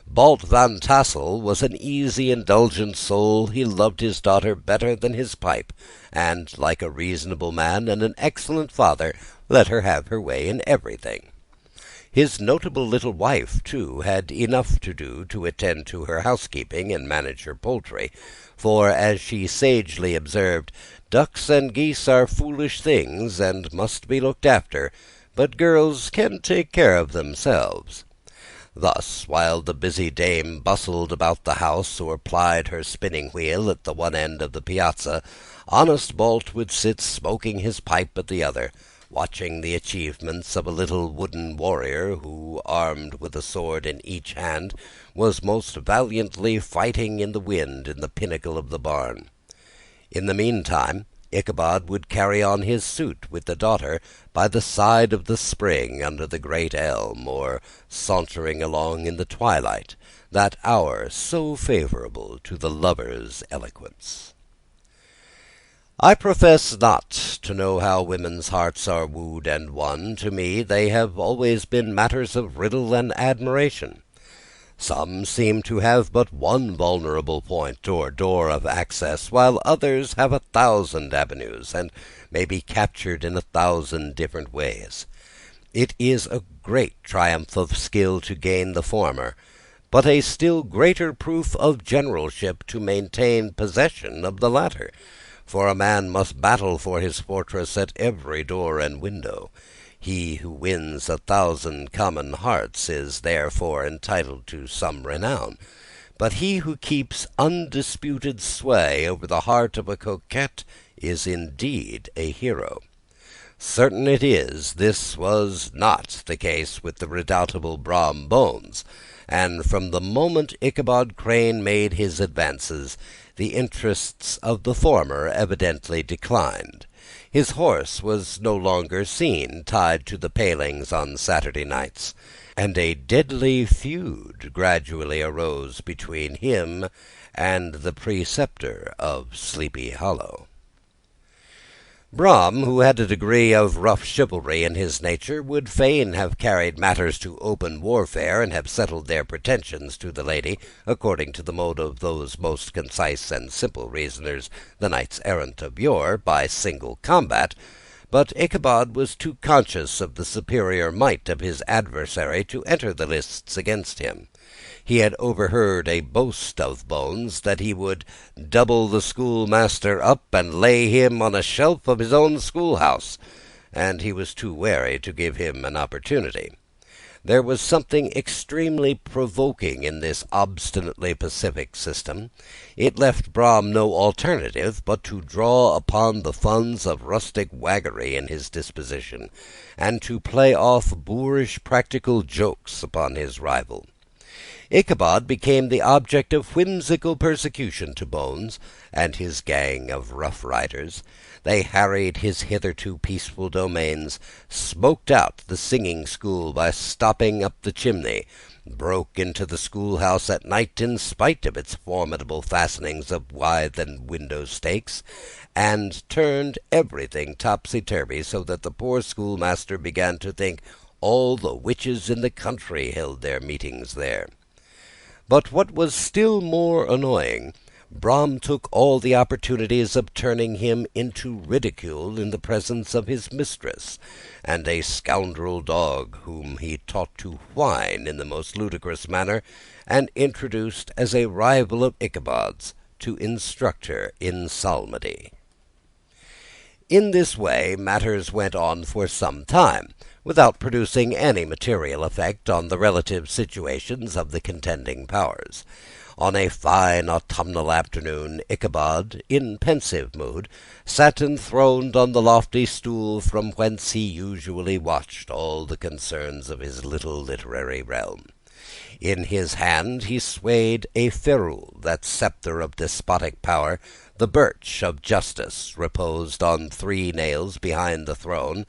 Balt Van Tassel was an easy, indulgent soul. He loved his daughter better than his pipe, and, like a reasonable man and an excellent father, let her have her way in everything. His notable little wife, too, had enough to do to attend to her housekeeping and manage her poultry, for, as she sagely observed, ducks and geese are foolish things, and must be looked after, but girls can take care of themselves. Thus, while the busy dame bustled about the house, or plied her spinning-wheel at the one end of the piazza, honest Balt would sit smoking his pipe at the other, watching the achievements of a little wooden warrior who, armed with a sword in each hand, was most valiantly fighting in the wind in the pinnacle of the barn. In the meantime, Ichabod would carry on his suit with the daughter by the side of the spring under the great elm, or sauntering along in the twilight, that hour so favourable to the lover's eloquence. I profess not to know how women's hearts are wooed and won. To me they have always been matters of riddle and admiration. Some seem to have but one vulnerable point or door of access, while others have 1,000 avenues, and may be captured in 1,000 different ways. It is a great triumph of skill to gain the former, but a still greater proof of generalship to maintain possession of the latter. For a man must battle for his fortress at every door and window. He who wins 1,000 common hearts is therefore entitled to some renown, but he who keeps undisputed sway over the heart of a coquette is indeed a hero. Certain it is, this was not the case with the redoubtable Brom Bones, and from the moment Ichabod Crane made his advances, the interests of the former evidently declined. His horse was no longer seen tied to the palings on Saturday nights, and a deadly feud gradually arose between him and the preceptor of Sleepy Hollow. Brom, who had a degree of rough chivalry in his nature, would fain have carried matters to open warfare, and have settled their pretensions to the lady, according to the mode of those most concise and simple reasoners, the knights-errant of yore, by single combat. But Ichabod was too conscious of the superior might of his adversary to enter the lists against him. He had overheard a boast of Bones that he would double the schoolmaster up and lay him on a shelf of his own schoolhouse, and he was too wary to give him an opportunity. There was something extremely provoking in this obstinately pacific system. It left Brom no alternative but to draw upon the funds of rustic waggery in his disposition, and to play off boorish practical jokes upon his rival. Ichabod became the object of whimsical persecution to Bones and his gang of rough riders. They harried his hitherto peaceful domains, smoked out the singing school by stopping up the chimney, broke into the schoolhouse at night in spite of its formidable fastenings of withen window stakes, and turned everything topsy-turvy, so that the poor schoolmaster began to think all the witches in the country held their meetings there. But what was still more annoying, Brom took all the opportunities of turning him into ridicule in the presence of his mistress, and a scoundrel dog whom he taught to whine in the most ludicrous manner, and introduced as a rival of Ichabod's, to instruct her in psalmody. In this way matters went on for some time, without producing any material effect on the relative situations of the contending powers. On a fine autumnal afternoon, Ichabod, in pensive mood, sat enthroned on the lofty stool from whence he usually watched all the concerns of his little literary realm. In his hand he swayed a ferule, that sceptre of despotic power. The birch of justice reposed on 3 nails behind the throne,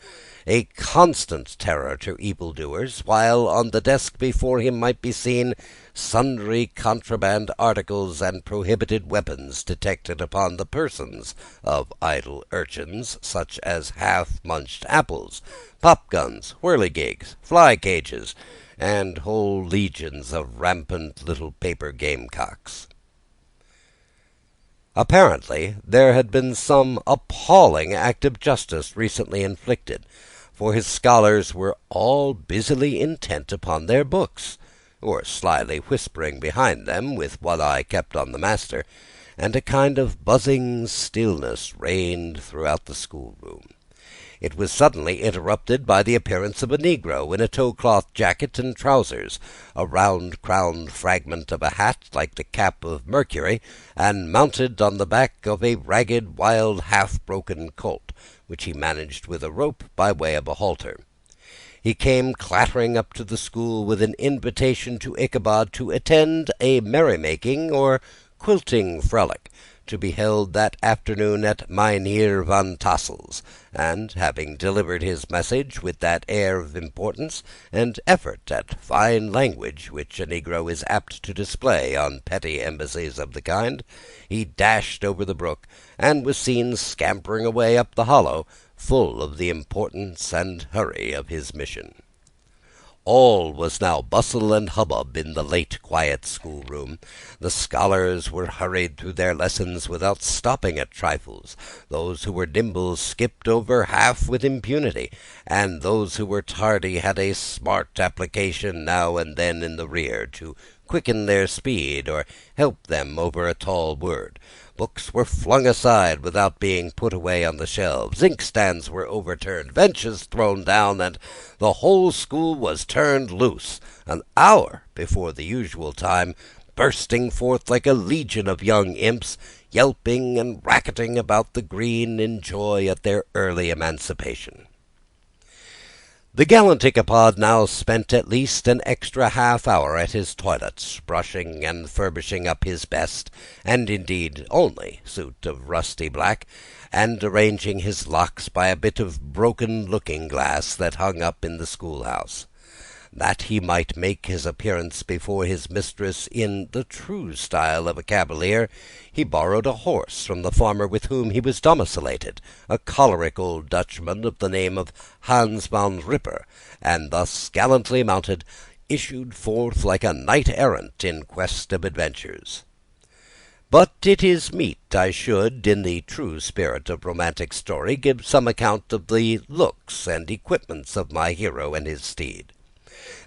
a constant terror to evildoers, while on the desk before him might be seen sundry contraband articles and prohibited weapons detected upon the persons of idle urchins, such as half-munched apples, pop-guns, whirligigs, fly-cages, and whole legions of rampant little paper gamecocks. Apparently there had been some appalling act of justice recently inflicted, for his scholars were all busily intent upon their books, or slyly whispering behind them, with one eye kept on the master, and a kind of buzzing stillness reigned throughout the schoolroom. It was suddenly interrupted by the appearance of a negro in a tow-cloth jacket and trousers, a round-crowned fragment of a hat like the cap of Mercury, and mounted on the back of a ragged, wild, half-broken colt, which he managed with a rope by way of a halter. He came clattering up to the school with an invitation to Ichabod to attend a merrymaking or quilting frolic, to be held that afternoon at Mynheer Van Tassel's, and, having delivered his message with that air of importance and effort at fine language which a negro is apt to display on petty embassies of the kind, he dashed over the brook, and was seen scampering away up the hollow, full of the importance and hurry of his mission. All was now bustle and hubbub in the late quiet schoolroom. The scholars were hurried through their lessons without stopping at trifles. Those who were nimble skipped over half with impunity, and those who were tardy had a smart application now and then in the rear, to quicken their speed or help them over a tall word. Books were flung aside without being put away on the shelves. Inkstands were overturned, benches thrown down, and the whole school was turned loose, an hour before the usual time, bursting forth like a legion of young imps, yelping and racketing about the green in joy at their early emancipation. The gallant Ichabod now spent at least an extra half-hour at his toilet, brushing and furbishing up his best, and indeed only, suit of rusty black, and arranging his locks by a bit of broken looking-glass that hung up in the schoolhouse. That he might make his appearance before his mistress in the true style of a cavalier, he borrowed a horse from the farmer with whom he was domiciliated, a choleric old Dutchman of the name of Hans van Ripper, and thus gallantly mounted, issued forth like a knight-errant in quest of adventures. But it is meet I should, in the true spirit of romantic story, give some account of the looks and equipments of my hero and his steed.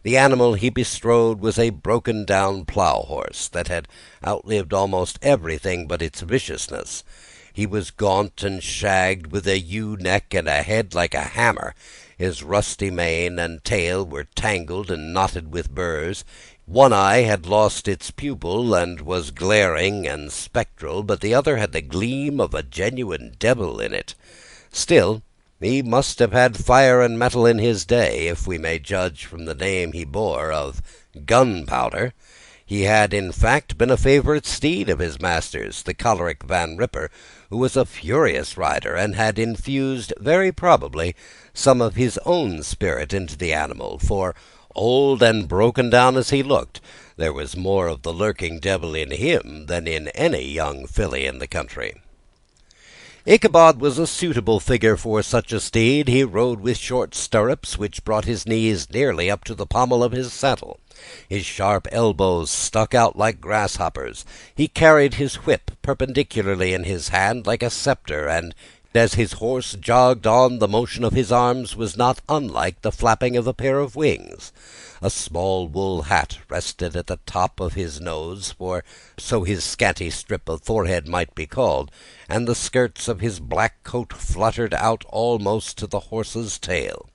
The animal he bestrode was a broken-down plough-horse that had outlived almost everything but its viciousness. He was gaunt and shagged, with a ewe-neck and a head like a hammer. His rusty mane and tail were tangled and knotted with burrs. One eye had lost its pupil and was glaring and spectral, but the other had the gleam of a genuine devil in it. Still, he must have had fire and metal in his day, if we may judge from the name he bore of Gunpowder. He had, in fact, been a favourite steed of his master's, the choleric Van Ripper, who was a furious rider, and had infused, very probably, some of his own spirit into the animal, for, old and broken down as he looked, there was more of the lurking devil in him than in any young filly in the country. Ichabod was a suitable figure for such a steed. He rode with short stirrups, which brought his knees nearly up to the pommel of his saddle. His sharp elbows stuck out like grasshoppers. He carried his whip perpendicularly in his hand like a sceptre, and as his horse jogged on, the motion of his arms was not unlike the flapping of a pair of wings. A small wool hat rested at the top of his nose, for so his scanty strip of forehead might be called, and the skirts of his black coat fluttered out almost to the horse's tail.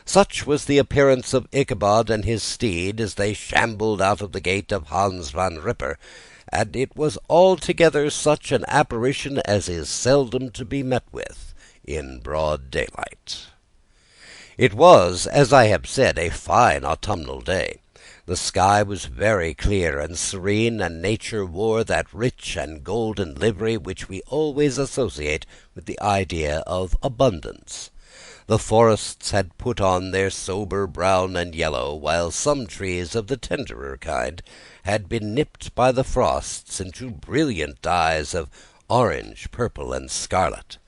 Such was the appearance of Ichabod and his steed as they shambled out of the gate of Hans Van Ripper, and it was altogether such an apparition as is seldom to be met with in broad daylight. It was, as I have said, a fine autumnal day. The sky was very clear and serene, and nature wore that rich and golden livery which we always associate with the idea of abundance. The forests had put on their sober brown and yellow, while some trees of the tenderer kind had been nipped by the frosts into brilliant dyes of orange, purple, and scarlet.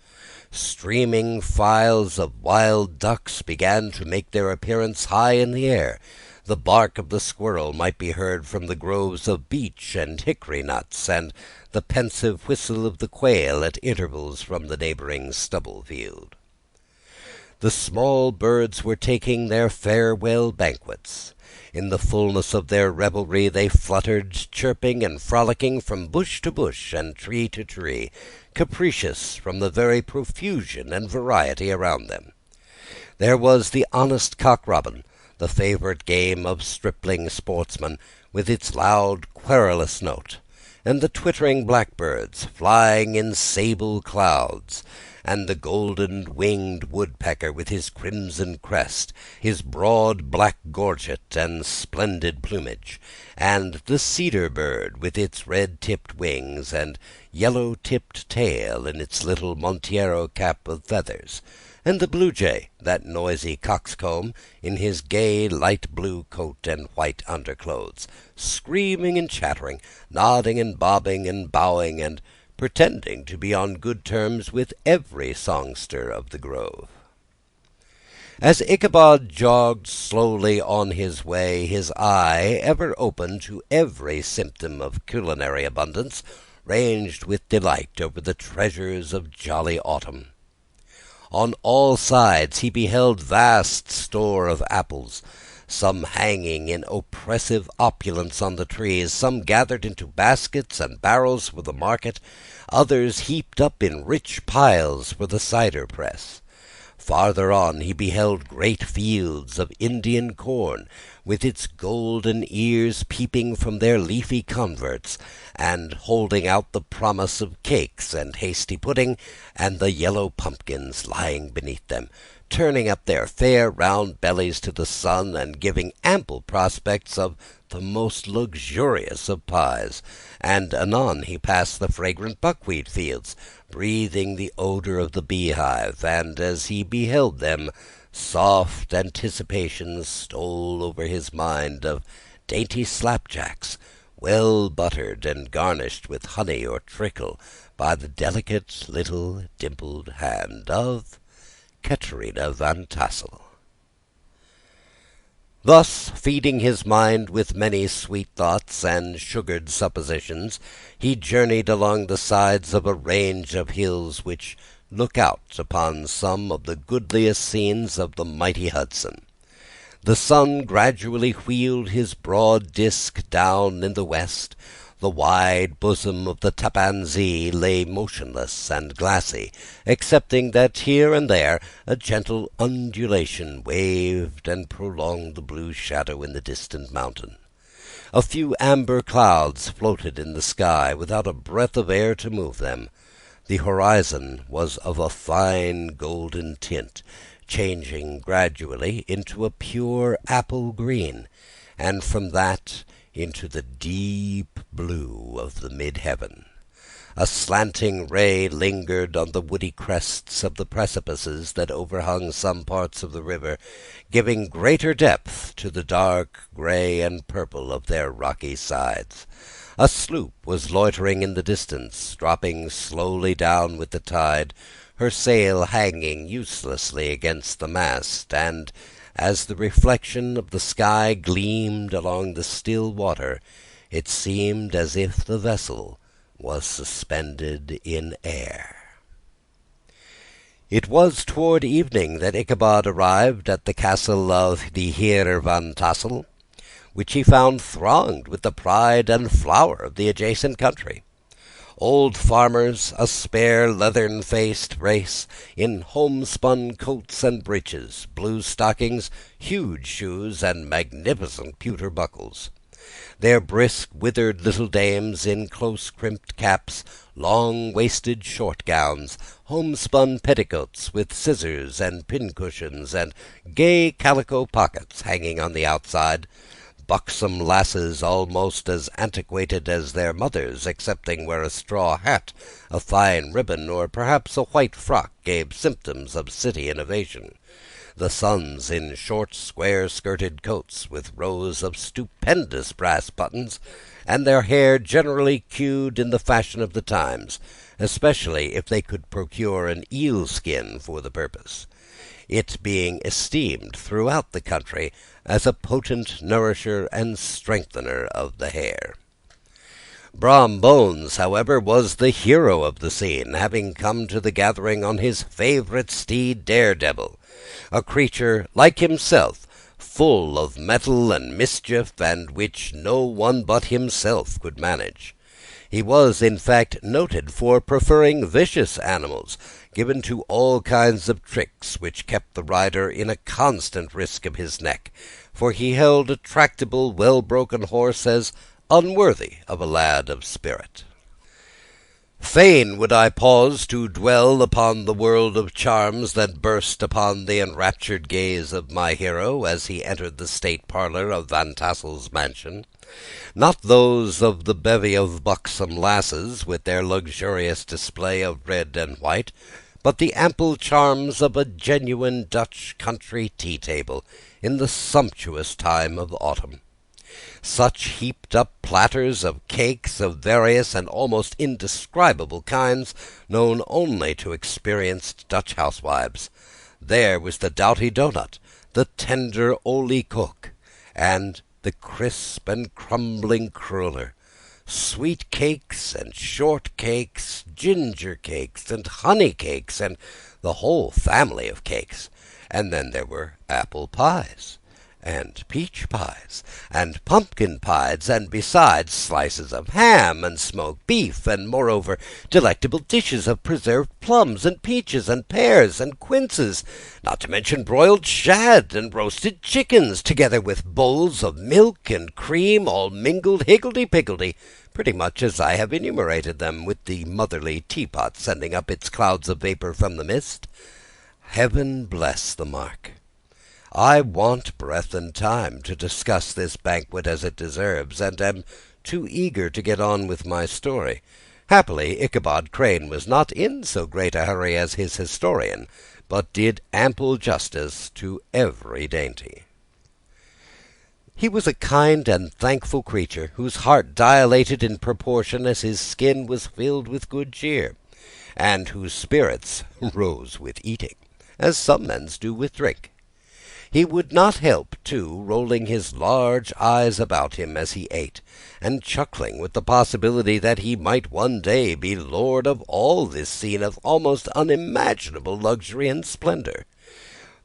Streaming files of wild ducks began to make their appearance high in the air. The bark of the squirrel might be heard from the groves of beech and hickory nuts, and the pensive whistle of the quail at intervals from the neighbouring stubble field. The small birds were taking their farewell banquets. In the fullness of their revelry they fluttered, chirping and frolicking from bush to bush and tree to tree, capricious from the very profusion and variety around them. There was the honest cock-robin, the favourite game of stripling sportsmen, with its loud querulous note, and the twittering blackbirds flying in sable clouds, and the golden-winged woodpecker with his crimson crest, his broad black gorget and splendid plumage, and the cedar-bird with its red-tipped wings and yellow-tipped tail and its little Montero cap of feathers, and the blue-jay, that noisy coxcomb, in his gay light-blue coat and white underclothes, screaming and chattering, nodding and bobbing and bowing, and pretending to be on good terms with every songster of the grove. As Ichabod jogged slowly on his way, his eye, ever open to every symptom of culinary abundance, ranged with delight over the treasures of jolly autumn. On all sides he beheld vast store of apples, some hanging in oppressive opulence on the trees, some gathered into baskets and barrels for the market, others heaped up in rich piles for the cider press. Farther on he beheld great fields of Indian corn, with its golden ears peeping from their leafy coverts, and holding out the promise of cakes and hasty pudding, and the yellow pumpkins lying beneath them, turning up their fair round bellies to the sun, and giving ample prospects of the most luxurious of pies. And anon he passed the fragrant buckwheat fields, breathing the odour of the beehive, and as he beheld them, soft anticipations stole over his mind of dainty slapjacks, well buttered and garnished with honey or treacle by the delicate little dimpled hand of Caterina Van Tassel. Thus, feeding his mind with many sweet thoughts and sugared suppositions, he journeyed along the sides of a range of hills which look out upon some of the goodliest scenes of the mighty Hudson. The sun gradually wheeled his broad disk down in the west. The wide bosom of the Tappan Zee lay motionless and glassy, excepting that here and there a gentle undulation waved and prolonged the blue shadow in the distant mountain. A few amber clouds floated in the sky, without a breath of air to move them. The horizon was of a fine golden tint, changing gradually into a pure apple green, and from that into the deep blue of the mid-heaven. A slanting ray lingered on the woody crests of the precipices that overhung some parts of the river, giving greater depth to the dark grey and purple of their rocky sides. A sloop was loitering in the distance, dropping slowly down with the tide, her sail hanging uselessly against the mast, and As the reflection of the sky gleamed along the still water, it seemed as if the vessel was suspended in air. It was toward evening that Ichabod arrived at the castle of the Heer van Tassel, which he found thronged with the pride and flower of the adjacent country. Old farmers, a spare leathern-faced race, in homespun coats and breeches, blue stockings, huge shoes, and magnificent pewter buckles. Their brisk, withered little dames in close-crimped caps, long-waisted short gowns, homespun petticoats with scissors and pincushions, and gay calico pockets hanging on the outside, buxom lasses almost as antiquated as their mothers, excepting where a straw hat, a fine ribbon, or perhaps a white frock gave symptoms of city innovation. The sons in short, square-skirted coats, with rows of stupendous brass buttons, and their hair generally queued in the fashion of the times, especially if they could procure an eel skin for the purpose, it being esteemed throughout the country as a potent nourisher and strengthener of the hair. Brom Bones, however, was the hero of the scene, having come to the gathering on his favourite steed Daredevil, a creature, like himself, full of mettle and mischief, and which no one but himself could manage. He was, in fact, noted for preferring vicious animals, given to all kinds of tricks, which kept the rider in a constant risk of his neck, for he held a tractable, well-broken horse as unworthy of a lad of spirit. Fain would I pause to dwell upon the world of charms that burst upon the enraptured gaze of my hero as he entered the state parlour of Van Tassel's mansion. Not those of the bevy of buxom lasses, with their luxurious display of red and white, but the ample charms of a genuine Dutch country tea-table in the sumptuous time of autumn. Such heaped-up platters of cakes of various and almost indescribable kinds, known only to experienced Dutch housewives. There was the doughty doughnut, the tender olie koek, and the crisp and crumbling cruller, sweet cakes and short cakes, ginger cakes and honey cakes, and the whole family of cakes. And then there were apple pies, and peach pies, and pumpkin pies, and besides slices of ham and smoked beef, and moreover delectable dishes of preserved plums, and peaches, and pears, and quinces, not to mention broiled shad and roasted chickens, together with bowls of milk and cream, all mingled higgledy-piggledy, pretty much as I have enumerated them, with the motherly teapot sending up its clouds of vapour from the mist. Heaven bless the mark! I want breath and time to discuss this banquet as it deserves, and am too eager to get on with my story. Happily, Ichabod Crane was not in so great a hurry as his historian, but did ample justice to every dainty. He was a kind and thankful creature, whose heart dilated in proportion as his skin was filled with good cheer, and whose spirits rose with eating, as some men's do with drink. He would not help, too, rolling his large eyes about him as he ate, and chuckling with the possibility that he might one day be lord of all this scene of almost unimaginable luxury and splendour.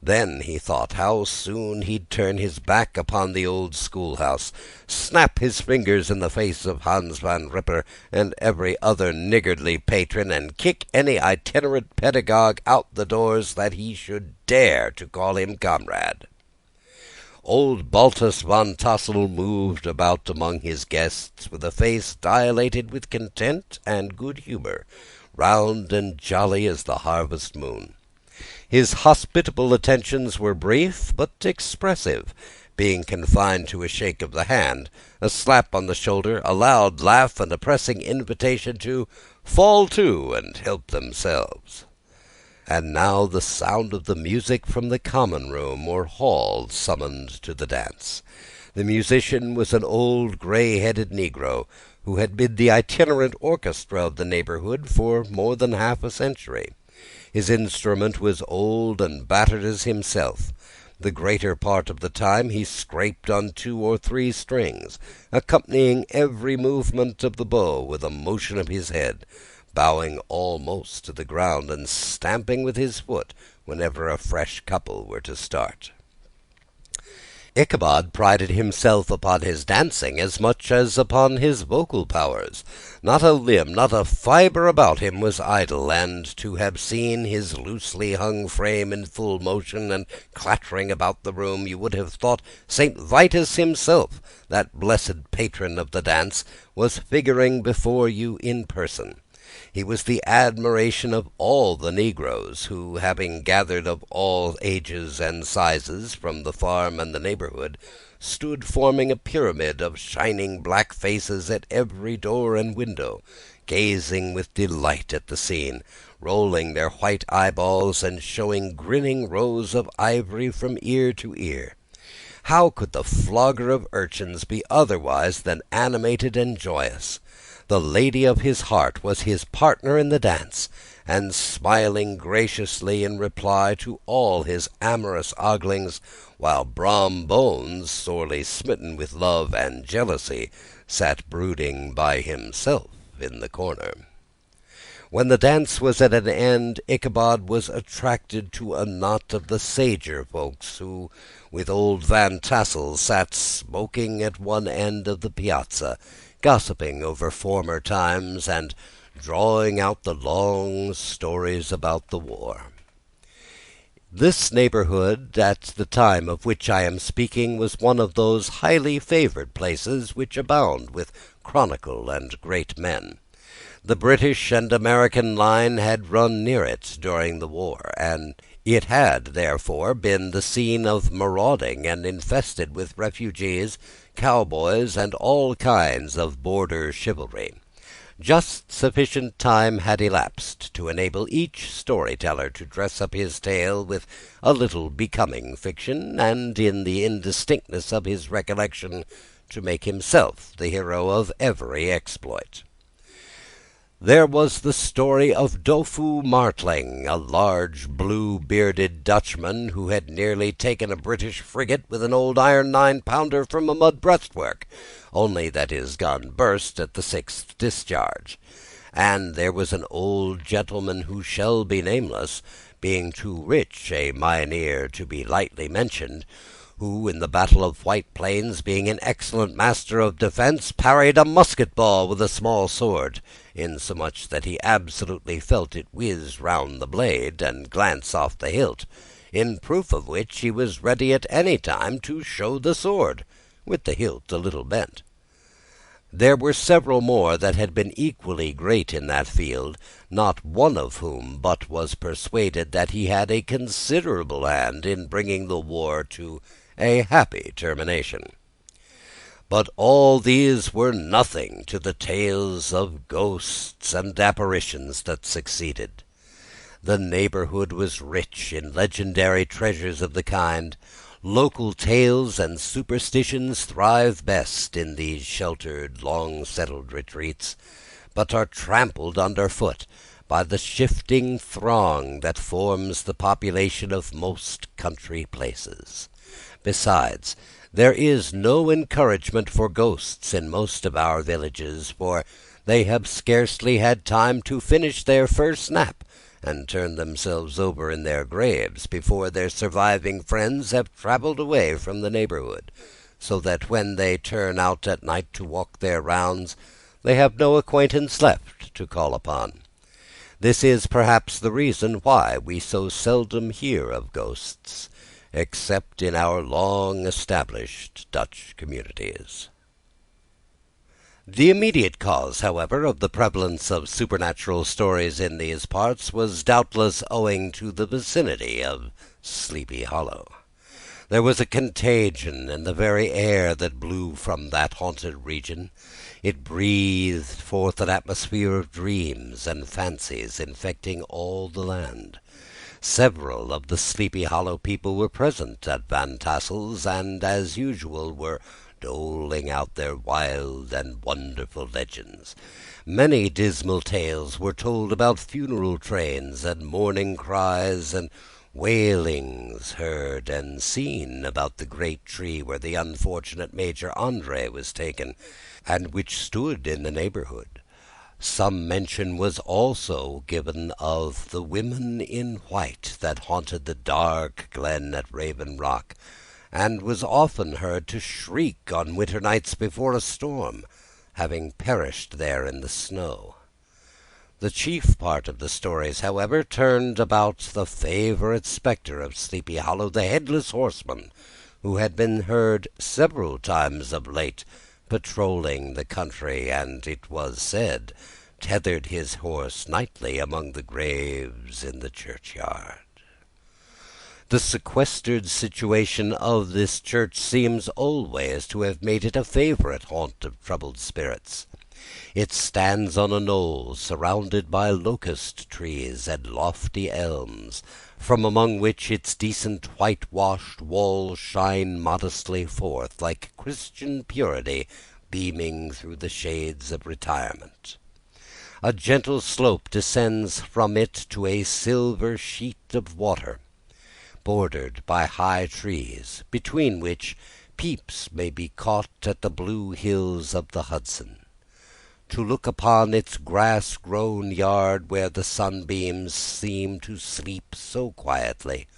Then he thought how soon he'd turn his back upon the old schoolhouse, snap his fingers in the face of Hans Van Ripper and every other niggardly patron, and kick any itinerant pedagogue out the doors that he should dare to call him comrade. Old Baltus Van Tassel moved about among his guests with a face dilated with content and good humour, round and jolly as the harvest moon. His hospitable attentions were brief but expressive, being confined to a shake of the hand, a slap on the shoulder, a loud laugh, and a pressing invitation to fall to and help themselves. And now the sound of the music from the common room or hall summoned to the dance. The musician was an old grey-headed negro, who had been the itinerant orchestra of the neighbourhood for more than half a century. His instrument was old and battered as himself, The greater part of the time he scraped on 2 or 3 strings, accompanying every movement of the bow with a motion of his head, bowing almost to the ground, and stamping with his foot whenever a fresh couple were to start. Ichabod prided himself upon his dancing as much as upon his vocal powers. Not a limb, not a fibre about him was idle, and to have seen his loosely hung frame in full motion and clattering about the room, you would have thought St. Vitus himself, that blessed patron of the dance, was figuring before you in person. He was the admiration of all the negroes, who, having gathered of all ages and sizes from the farm and the neighborhood, stood forming a pyramid of shining black faces at every door and window, gazing with delight at the scene, rolling their white eyeballs, and showing grinning rows of ivory from ear to ear. How could the flogger of urchins be otherwise than animated and joyous? The lady of his heart was his partner in the dance, and smiling graciously in reply to all his amorous oglings, while Brom Bones, sorely smitten with love and jealousy, sat brooding by himself in the corner. When the dance was at an end, Ichabod was attracted to a knot of the sager folks, who, with old Van Tassel, sat smoking at one end of the piazza, gossiping over former times, and drawing out the long stories about the war. This neighborhood, at the time of which I am speaking, was one of those highly favored places which abound with chronicle and great men. The British and American line had run near it during the war, and it had, therefore, been the scene of marauding, and infested with refugees, cowboys, and all kinds of border chivalry. Just sufficient time had elapsed to enable each story-teller to dress up his tale with a little becoming fiction, and in the indistinctness of his recollection to make himself the hero of every exploit. There was the story of Doffue Martling, a large blue-bearded Dutchman who had nearly taken a British frigate with an old iron 9-pounder from a mud breastwork, only that his gun burst at the 6th discharge. And there was an old gentleman who shall be nameless, being too rich a Mynheer to be lightly mentioned, who, in the battle of White Plains, being an excellent master of defence, parried a musket-ball with a small sword, insomuch that he absolutely felt it whiz round the blade, and glance off the hilt, in proof of which he was ready at any time to show the sword, with the hilt a little bent. There were several more that had been equally great in that field, not one of whom but was persuaded that he had a considerable hand in bringing the war to a happy termination. But all these were nothing to the tales of ghosts and apparitions that succeeded. The neighborhood was rich in legendary treasures of the kind. Local tales and superstitions thrive best in these sheltered, long-settled retreats, but are trampled under foot by the shifting throng that forms the population of most country places. Besides, there is no encouragement for ghosts in most of our villages, for they have scarcely had time to finish their first nap, and turn themselves over in their graves, before their surviving friends have travelled away from the neighbourhood, so that when they turn out at night to walk their rounds, they have no acquaintance left to call upon. This is perhaps the reason why we so seldom hear of ghosts, except in our long-established Dutch communities. The immediate cause, however, of the prevalence of supernatural stories in these parts was doubtless owing to the vicinity of Sleepy Hollow. There was a contagion in the very air that blew from that haunted region. It breathed forth an atmosphere of dreams and fancies, infecting all the land. Several of the Sleepy Hollow people were present at Van Tassel's, and, as usual, were doling out their wild and wonderful legends. Many dismal tales were told about funeral trains and mourning cries, and wailings heard and seen about the great tree where the unfortunate Major André was taken, and which stood in the neighborhood. Some mention was also given of the women in white that haunted the dark glen at Raven Rock, and was often heard to shriek on winter nights before a storm, having perished there in the snow. The chief part of the stories, however, turned about the favourite spectre of Sleepy Hollow, the Headless Horseman, who had been heard several times of late patrolling the country, and, it was said, tethered his horse nightly among the graves in the churchyard. The sequestered situation of this church seems always to have made it a favourite haunt of troubled spirits. It stands on a knoll, surrounded by locust trees and lofty elms, from among which its decent whitewashed walls shine modestly forth, like Christian purity beaming through the shades of retirement. A gentle slope descends from it to a silver sheet of water, bordered by high trees, between which peeps may be caught at the blue hills of the Hudson. To look upon its grass-grown yard, where the sunbeams seem to sleep so quietly,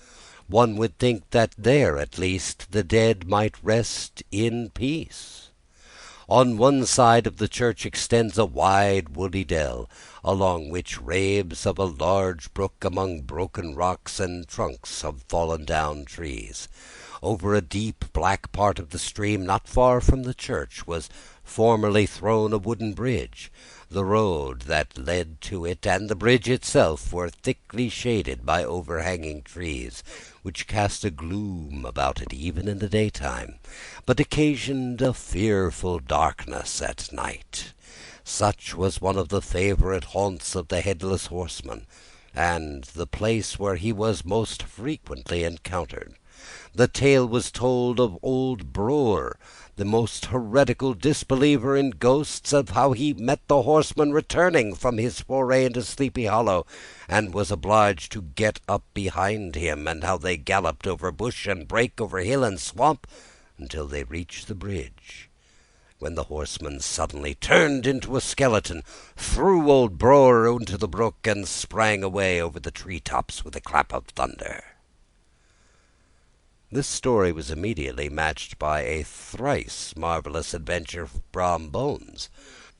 one would think that there, at least, the dead might rest in peace. On one side of the church extends a wide woody dell, along which raves of a large brook among broken rocks and trunks of fallen down trees. Over a deep black part of the stream, not far from the church, was formerly thrown a wooden bridge. The road that led to it and the bridge itself were thickly shaded by overhanging trees, which cast a gloom about it even in the daytime, but occasioned a fearful darkness at night. Such was one of the favourite haunts of the Headless Horseman, and the place where he was most frequently encountered. The tale was told of old Broer, the most heretical disbeliever in ghosts, of how he met the horseman returning from his foray into Sleepy Hollow, and was obliged to get up behind him, and how they galloped over bush and brake, over hill and swamp, until they reached the bridge, when the horseman suddenly turned into a skeleton, threw old Broer into the brook, and sprang away over the tree-tops with a clap of thunder. This story was immediately matched by a thrice marvellous adventure of Brom Bones,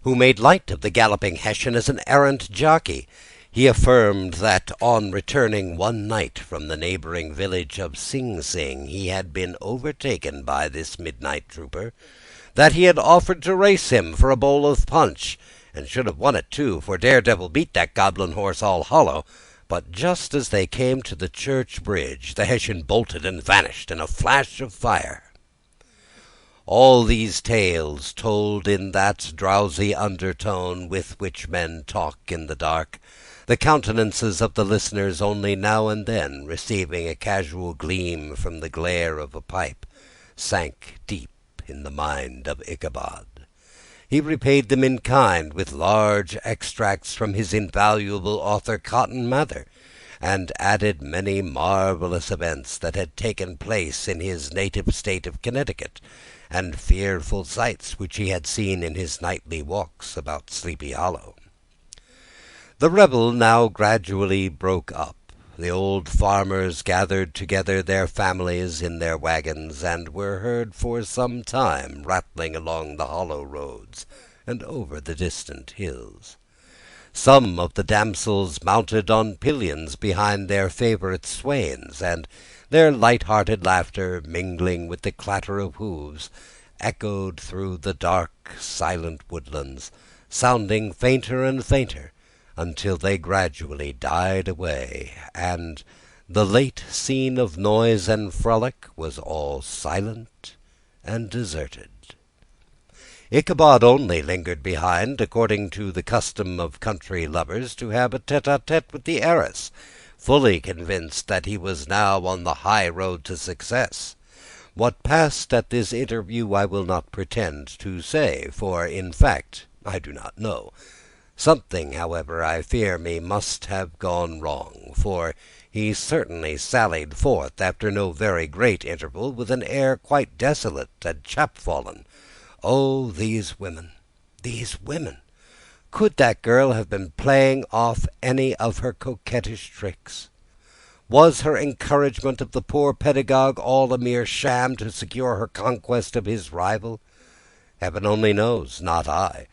who made light of the galloping Hessian as an errant jockey. He affirmed that, on returning one night from the neighbouring village of Sing Sing, he had been overtaken by this midnight trooper, that he had offered to race him for a bowl of punch, and should have won it too, for Daredevil beat that goblin horse all hollow. But just as they came to the church bridge, the Hessian bolted and vanished in a flash of fire. All these tales, told in that drowsy undertone with which men talk in the dark, the countenances of the listeners only now and then receiving a casual gleam from the glare of a pipe, sank deep in the mind of Ichabod. He repaid them in kind with large extracts from his invaluable author Cotton Mather, and added many marvellous events that had taken place in his native state of Connecticut, and fearful sights which he had seen in his nightly walks about Sleepy Hollow. The revel now gradually broke up. The old farmers gathered together their families in their wagons, and were heard for some time rattling along the hollow roads and over the distant hills. Some of the damsels mounted on pillions behind their favourite swains, and their light-hearted laughter, mingling with the clatter of hoofs, echoed through the dark, silent woodlands, sounding fainter and fainter, until they gradually died away, and the late scene of noise and frolic was all silent and deserted. Ichabod only lingered behind, according to the custom of country lovers, to have a tete-a-tete with the heiress, fully convinced that he was now on the high road to success. What passed at this interview I will not pretend to say, for, in fact, I do not know. Something, however, I fear me, must have gone wrong, for he certainly sallied forth, after no very great interval, with an air quite desolate and chapfallen. Oh, these women! These women! Could that girl have been playing off any of her coquettish tricks? Was her encouragement of the poor pedagogue all a mere sham to secure her conquest of his rival? Heaven only knows, not I.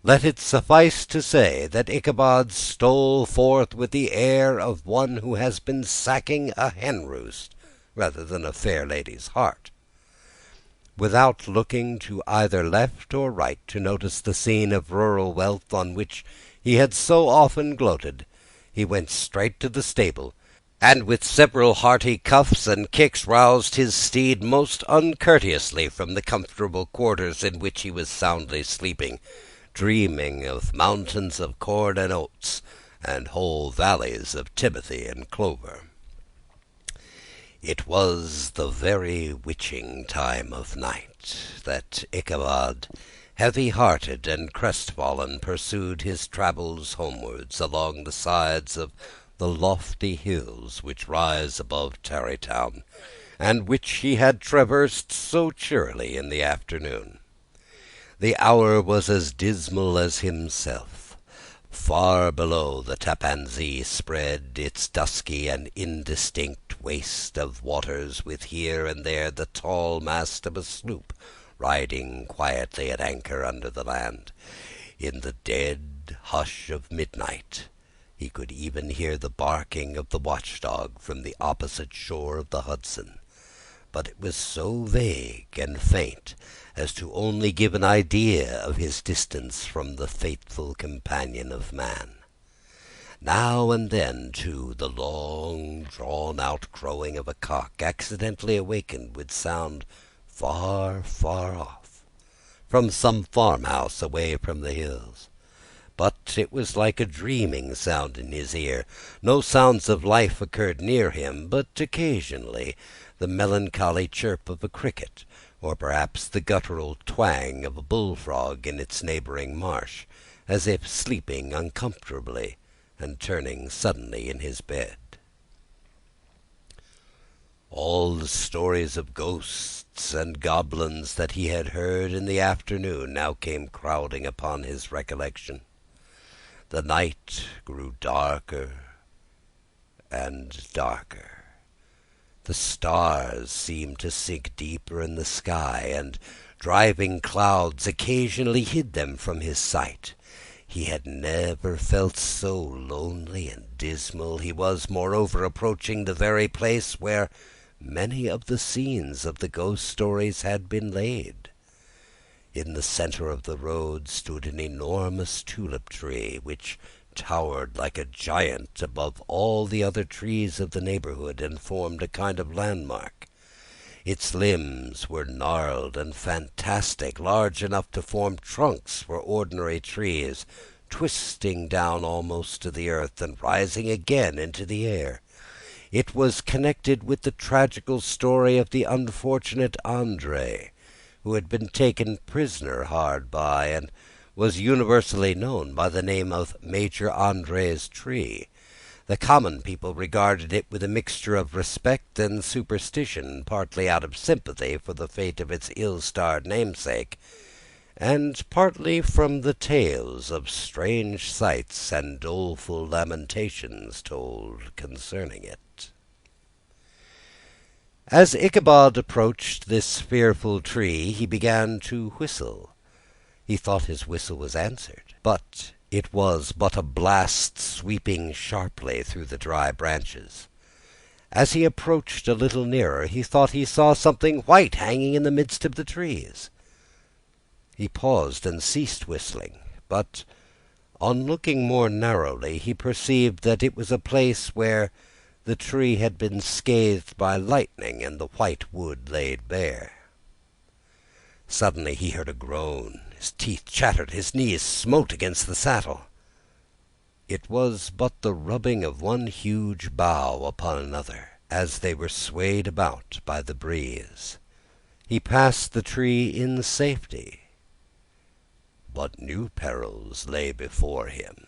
Let it suffice to say that Ichabod stole forth with the air of one who has been sacking a hen-roost rather than a fair lady's heart. Without looking to either left or right to notice the scene of rural wealth on which he had so often gloated, he went straight to the stable, and with several hearty cuffs and kicks roused his steed most uncourteously from the comfortable quarters in which he was soundly sleeping, dreaming of mountains of corn and oats, and whole valleys of timothy and clover. It was the very witching time of night that Ichabod, heavy-hearted and crestfallen, pursued his travels homewards along the sides of the lofty hills which rise above Tarrytown, and which he had traversed so cheerily in the afternoon. The hour was as dismal as himself. Far below, the Tappan Zee spread its dusky and indistinct waste of waters, with here and there the tall mast of a sloop riding quietly at anchor under the land. In the dead hush of midnight he could even hear the barking of the watchdog from the opposite shore of the Hudson, but it was so vague and faint as to only give an idea of his distance from the faithful companion of man. Now and then, too, the long drawn-out crowing of a cock accidentally awakened would sound far, far off, from some farmhouse away from the hills. But it was like a dreaming sound in his ear. No sounds of life occurred near him, but occasionally the melancholy chirp of a cricket, or perhaps the guttural twang of a bullfrog in its neighbouring marsh, as if sleeping uncomfortably and turning suddenly in his bed. All the stories of ghosts and goblins that he had heard in the afternoon now came crowding upon his recollection. The night grew darker and darker. The stars seemed to sink deeper in the sky, and driving clouds occasionally hid them from his sight. He had never felt so lonely and dismal. He was, moreover, approaching the very place where many of the scenes of the ghost stories had been laid. In the centre of the road stood an enormous tulip tree, which towered like a giant above all the other trees of the neighbourhood, and formed a kind of landmark. Its limbs were gnarled and fantastic, large enough to form trunks for ordinary trees, twisting down almost to the earth, and rising again into the air. It was connected with the tragical story of the unfortunate Andre, who had been taken prisoner hard by, and was universally known by the name of Major Andre's tree. The common people regarded it with a mixture of respect and superstition, partly out of sympathy for the fate of its ill-starred namesake, and partly from the tales of strange sights and doleful lamentations told concerning it. As Ichabod approached this fearful tree, he began to whistle. He thought his whistle was answered, but it was but a blast sweeping sharply through the dry branches. As he approached a little nearer, he thought he saw something white hanging in the midst of the trees. He paused and ceased whistling, but on looking more narrowly, he perceived that it was a place where the tree had been scathed by lightning, and the white wood laid bare. Suddenly he heard a groan. His teeth chattered, his knees smote against the saddle. It was but the rubbing of one huge bough upon another, as they were swayed about by the breeze. He passed the tree in safety, but new perils lay before him.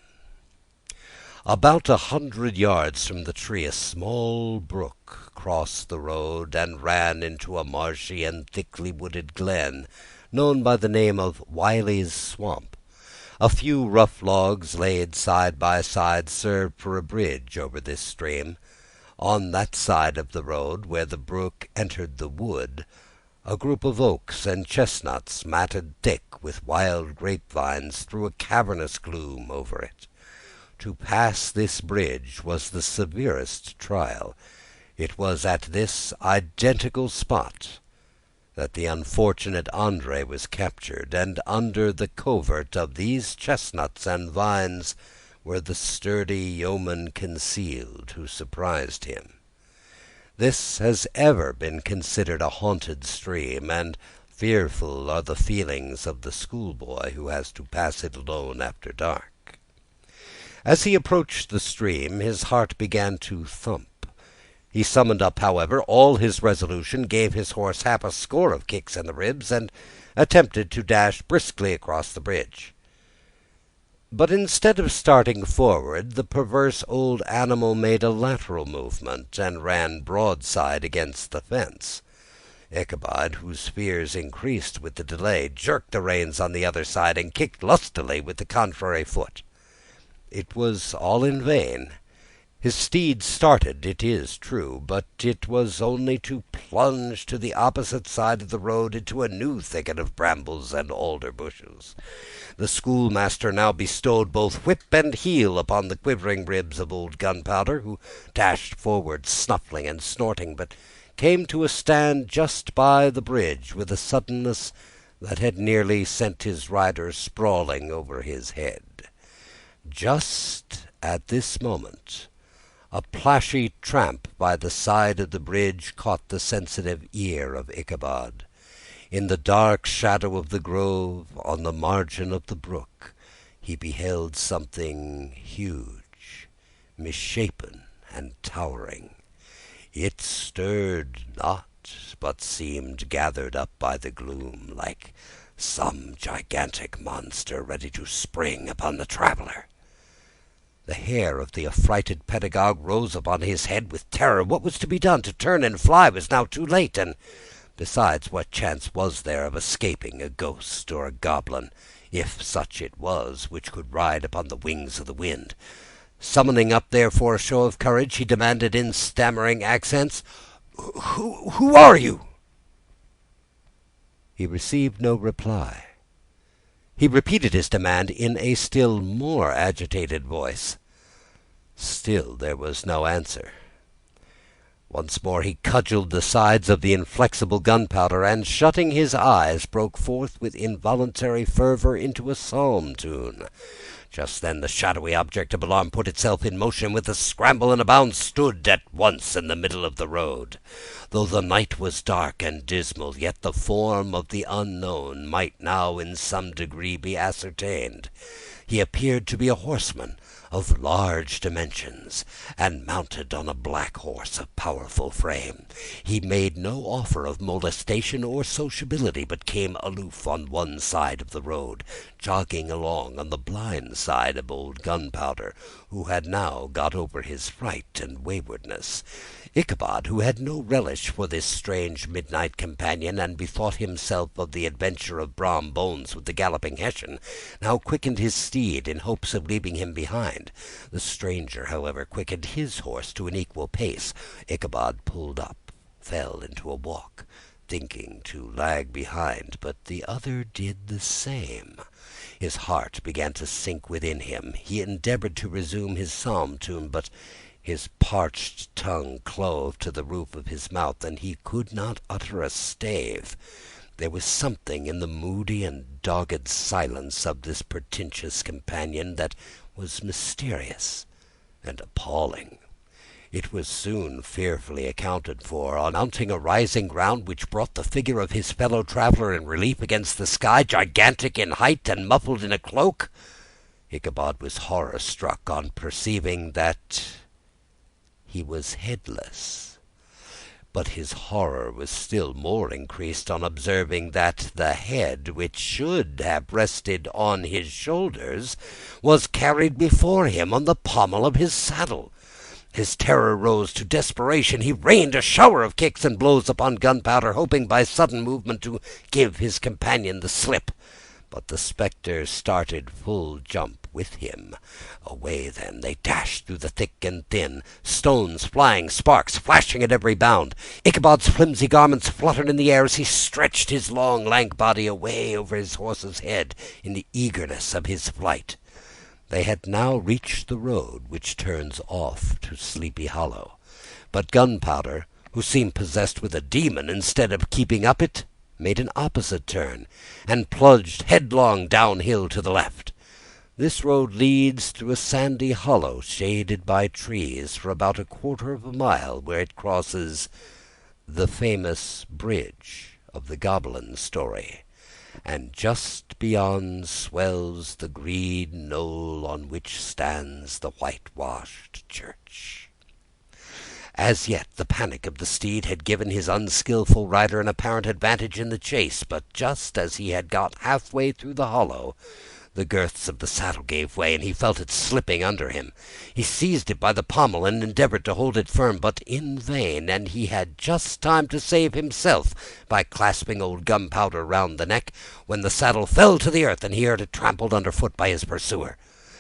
About 100 yards from the tree a small brook crossed the road and ran into a marshy and thickly wooded glen, known by the name of Wiley's Swamp. A few rough logs laid side by side served for a bridge over this stream. On that side of the road where the brook entered the wood, a group of oaks and chestnuts, matted thick with wild grapevines, threw a cavernous gloom over it. To pass this bridge was the severest trial. It was at this identical spot that the unfortunate Andre was captured, and under the covert of these chestnuts and vines were the sturdy yeomen concealed who surprised him. This has ever been considered a haunted stream, and fearful are the feelings of the schoolboy who has to pass it alone after dark. As he approached the stream, his heart began to thump. He summoned up, however, all his resolution, gave his horse half a score of kicks in the ribs, and attempted to dash briskly across the bridge. But instead of starting forward, the perverse old animal made a lateral movement, and ran broadside against the fence. Ichabod, whose fears increased with the delay, jerked the reins on the other side, and kicked lustily with the contrary foot. It was all in vain. His steed started, it is true, but it was only to plunge to the opposite side of the road into a new thicket of brambles and alder bushes. The schoolmaster now bestowed both whip and heel upon the quivering ribs of old Gunpowder, who dashed forward, snuffling and snorting, but came to a stand just by the bridge with a suddenness that had nearly sent his rider sprawling over his head. Just at this moment, a plashy tramp by the side of the bridge caught the sensitive ear of Ichabod. In the dark shadow of the grove, on the margin of the brook, he beheld something huge, misshapen, and towering. It stirred not, but seemed gathered up by the gloom, like some gigantic monster ready to spring upon the traveller. The hair of the affrighted pedagogue rose upon his head with terror. What was to be done? To turn and fly was now too late, and besides, what chance was there of escaping a ghost or a goblin, if such it was, which could ride upon the wings of the wind? Summoning up, therefore, a show of courage, he demanded in stammering accents, "Who are you?" He received no reply. He repeated his demand in a still more agitated voice. Still there was no answer. Once more he cudgelled the sides of the inflexible Gunpowder, and, shutting his eyes, broke forth with involuntary fervour into a psalm tune. Just then the shadowy object of alarm put itself in motion. With a scramble and a bound stood at once in the middle of the road. Though the night was dark and dismal, yet the form of the unknown might now in some degree be ascertained. He appeared to be a horseman of large dimensions, and mounted on a black horse of powerful frame. He made no offer of molestation or sociability, but came aloof on one side of the road, jogging along on the blind side of old Gunpowder, who had now got over his fright and waywardness. Ichabod, who had no relish for this strange midnight companion, and bethought himself of the adventure of Brom Bones with the galloping Hessian, now quickened his steed in hopes of leaving him behind. The stranger, however, quickened his horse to an equal pace. Ichabod pulled up, fell into a walk, thinking to lag behind, but the other did the same. His heart began to sink within him. He endeavoured to resume his psalm tune, but his parched tongue clove to the roof of his mouth, and he could not utter a stave. There was something in the moody and dogged silence of this portentous companion that was mysterious and appalling. It was soon fearfully accounted for. On mounting a rising ground which brought the figure of his fellow traveller in relief against the sky, gigantic in height and muffled in a cloak, Ichabod was horror-struck on perceiving that he was headless. But his horror was still more increased on observing that the head, which should have rested on his shoulders, was carried before him on the pommel of his saddle. His terror rose to desperation. He rained a shower of kicks and blows upon Gunpowder, hoping by sudden movement to give his companion the slip. But the spectre started full jump with him. Away then they dashed through the thick and thin, stones flying, sparks flashing at every bound. Ichabod's flimsy garments fluttered in the air as he stretched his long, lank body away over his horse's head in the eagerness of his flight. They had now reached the road which turns off to Sleepy Hollow, but Gunpowder, who seemed possessed with a demon, instead of keeping up it, made an opposite turn, and plunged headlong downhill to the left. This road leads through a sandy hollow shaded by trees for about a quarter of a mile, where it crosses the famous bridge of the Goblin story, and just beyond swells the green knoll on which stands the whitewashed church. As yet the panic of the steed had given his unskilful rider an apparent advantage in the chase, but just as he had got halfway through the hollow, the girths of the saddle gave way, and he felt it slipping under him. He seized it by the pommel and endeavored to hold it firm, but in vain, and he had just time to save himself by clasping old Gunpowder round the neck, when the saddle fell to the earth, and he heard it trampled underfoot by his pursuer.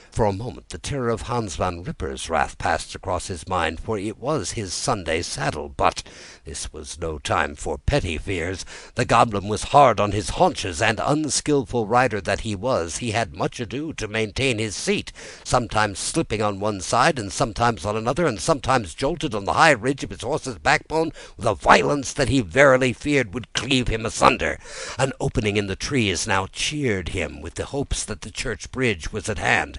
For a moment the terror of Hans Van Ripper's wrath passed across his mind, for it was his Sunday saddle. But this was no time for petty fears. The goblin was hard on his haunches, and, unskilful rider that he was, he had much ado to maintain his seat, sometimes slipping on one side, and sometimes on another, and sometimes jolted on the high ridge of his horse's backbone with a violence that he verily feared would cleave him asunder. An opening in the trees now cheered him with the hopes that the church bridge was at hand.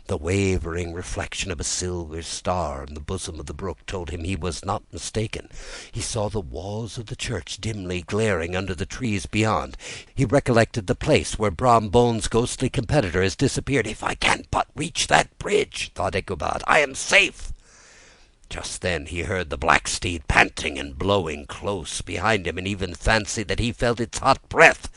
The wavering reflection of a silver star in the bosom of the brook told him he was not mistaken. He saw the walls of the church dimly glaring under the trees beyond. He recollected the place where Brom Bones's ghostly competitor has disappeared. "If I can but reach that bridge," thought Ichabod, "I am safe." Just then he heard the black steed panting and blowing close behind him, and even fancied that he felt its hot breath.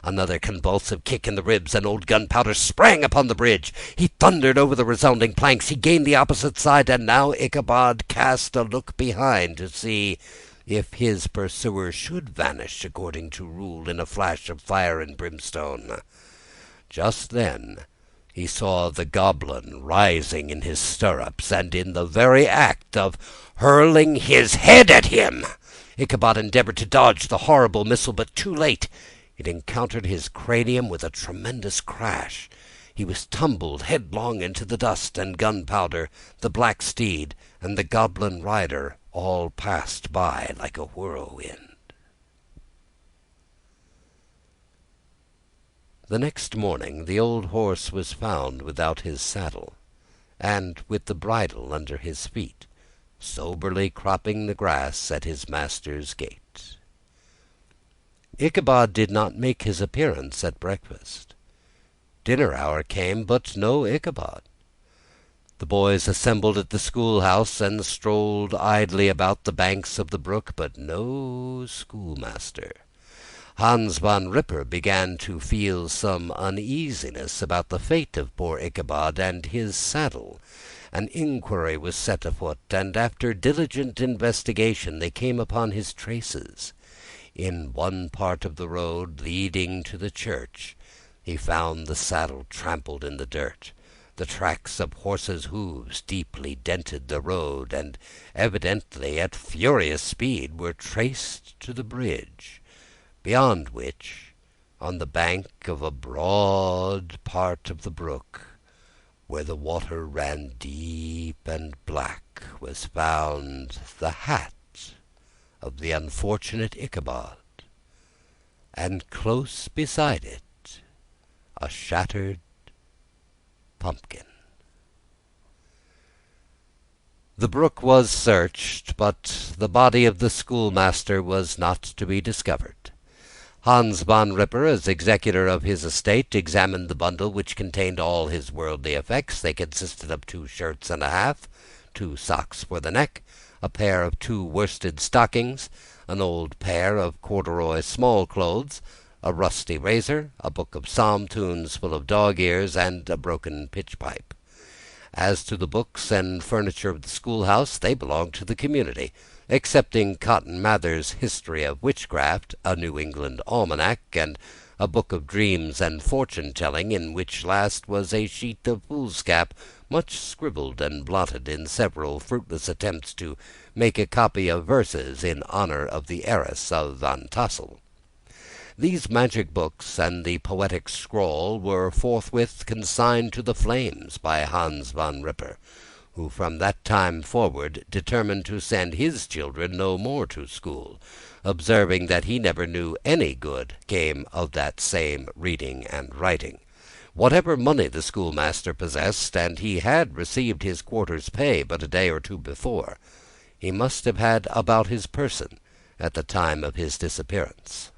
Another convulsive kick in the ribs, and old Gunpowder sprang upon the bridge. He thundered over the resounding planks. He gained the opposite side, and now Ichabod cast a look behind to see if his pursuer should vanish according to rule in a flash of fire and brimstone. Just then he saw the goblin rising in his stirrups, and in the very act of hurling his head at him. Ichabod endeavored to dodge the horrible missile, but too late. It encountered his cranium with a tremendous crash. He was tumbled headlong into the dust, and Gunpowder, the black steed, and the goblin rider all passed by like a whirlwind. The next morning the old horse was found without his saddle, and with the bridle under his feet, soberly cropping the grass at his master's gate. Ichabod did not make his appearance at breakfast. Dinner hour came, but no Ichabod. The boys assembled at the schoolhouse and strolled idly about the banks of the brook, but no schoolmaster. Hans Van Ripper began to feel some uneasiness about the fate of poor Ichabod and his saddle. An inquiry was set afoot, and after diligent investigation they came upon his traces. In one part of the road leading to the church he found the saddle trampled in the dirt. The tracks of horses' hoofs deeply dented the road, and evidently at furious speed were traced to the bridge, beyond which, on the bank of a broad part of the brook, where the water ran deep and black, was found the hat of the unfortunate Ichabod, and close beside it a shattered pumpkin. The brook was searched, but the body of the schoolmaster was not to be discovered. Hans Van Ripper, as executor of his estate, examined the bundle which contained all his worldly effects. They consisted of 2 shirts and a half, 2 socks for the neck, a pair of 2 worsted stockings, an old pair of corduroy small clothes, a rusty razor, a book of psalm tunes full of dog ears, and a broken pitch pipe. As to the books and furniture of the schoolhouse, they belonged to the community, excepting Cotton Mather's History of Witchcraft, a New England almanac, and a book of dreams and fortune-telling, in which last was a sheet of foolscap, much scribbled and blotted in several fruitless attempts to make a copy of verses in honour of the heiress of Van Tassel. These magic books and the poetic scroll were forthwith consigned to the flames by Hans Van Ripper, who from that time forward determined to send his children no more to school, observing that he never knew any good came of that same reading and writing. Whatever money the schoolmaster possessed, and he had received his quarter's pay but a day or two before, he must have had about his person at the time of his disappearance.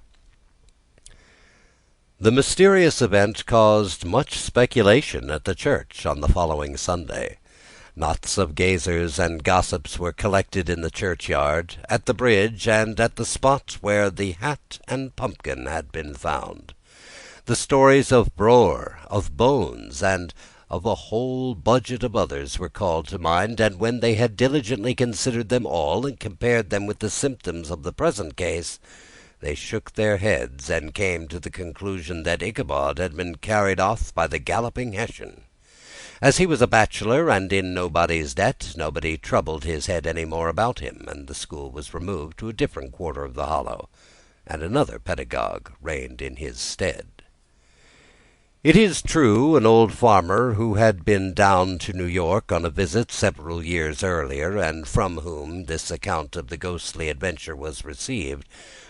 The mysterious event caused much speculation at the church on the following Sunday. Knots of gazers and gossips were collected in the churchyard, at the bridge, and at the spot where the hat and pumpkin had been found. The stories of Brore, of Bones, and of a whole budget of others were called to mind, and when they had diligently considered them all, and compared them with the symptoms of the present case, they shook their heads and came to the conclusion that Ichabod had been carried off by the galloping Hessian. As he was a bachelor and in nobody's debt, nobody troubled his head any more about him, and the school was removed to a different quarter of the hollow, and another pedagogue reigned in his stead. It is true, an old farmer who had been down to New York on a visit several years earlier, and from whom this account of the ghostly adventure was received,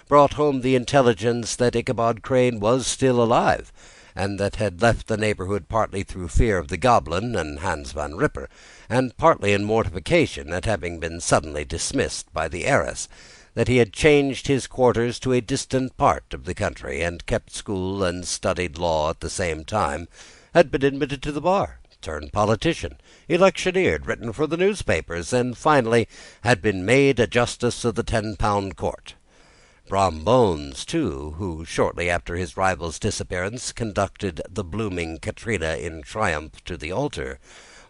brought home the intelligence that Ichabod Crane was still alive, and that had left the neighbourhood partly through fear of the goblin and Hans Van Ripper, and partly in mortification at having been suddenly dismissed by the heiress, that he had changed his quarters to a distant part of the country, and kept school and studied law at the same time, had been admitted to the bar, turned politician, electioneered, written for the newspapers, and finally had been made a justice of the 10-pound court. Brom Bones, too, who shortly after his rival's disappearance conducted the blooming Katrina in triumph to the altar,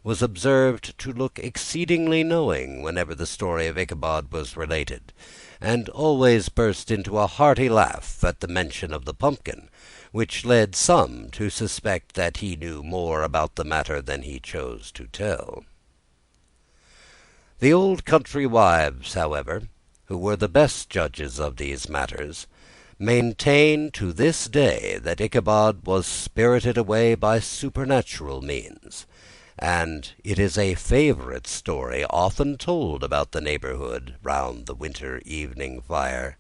was observed to look exceedingly knowing whenever the story of Ichabod was related, and always burst into a hearty laugh at the mention of the pumpkin, which led some to suspect that he knew more about the matter than he chose to tell. The old country wives, however, who were the best judges of these matters, maintain to this day that Ichabod was spirited away by supernatural means, and it is a favourite story often told about the neighbourhood round the winter evening fire.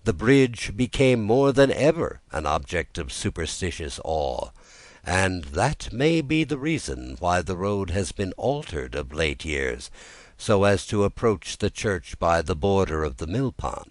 The bridge became more than ever an object of superstitious awe, and that may be the reason why the road has been altered of late years, so as to approach the church by the border of the mill-pond.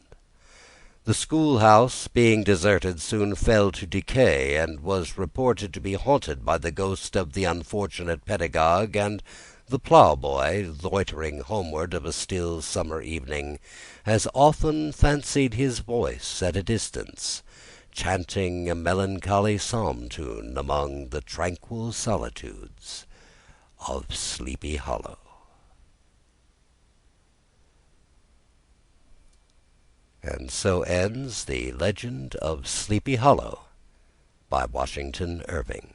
The schoolhouse, being deserted, soon fell to decay, and was reported to be haunted by the ghost of the unfortunate pedagogue, and the ploughboy, loitering homeward of a still summer evening, has often fancied his voice at a distance, chanting a melancholy psalm tune among the tranquil solitudes of Sleepy Hollow. And so ends The Legend of Sleepy Hollow by Washington Irving.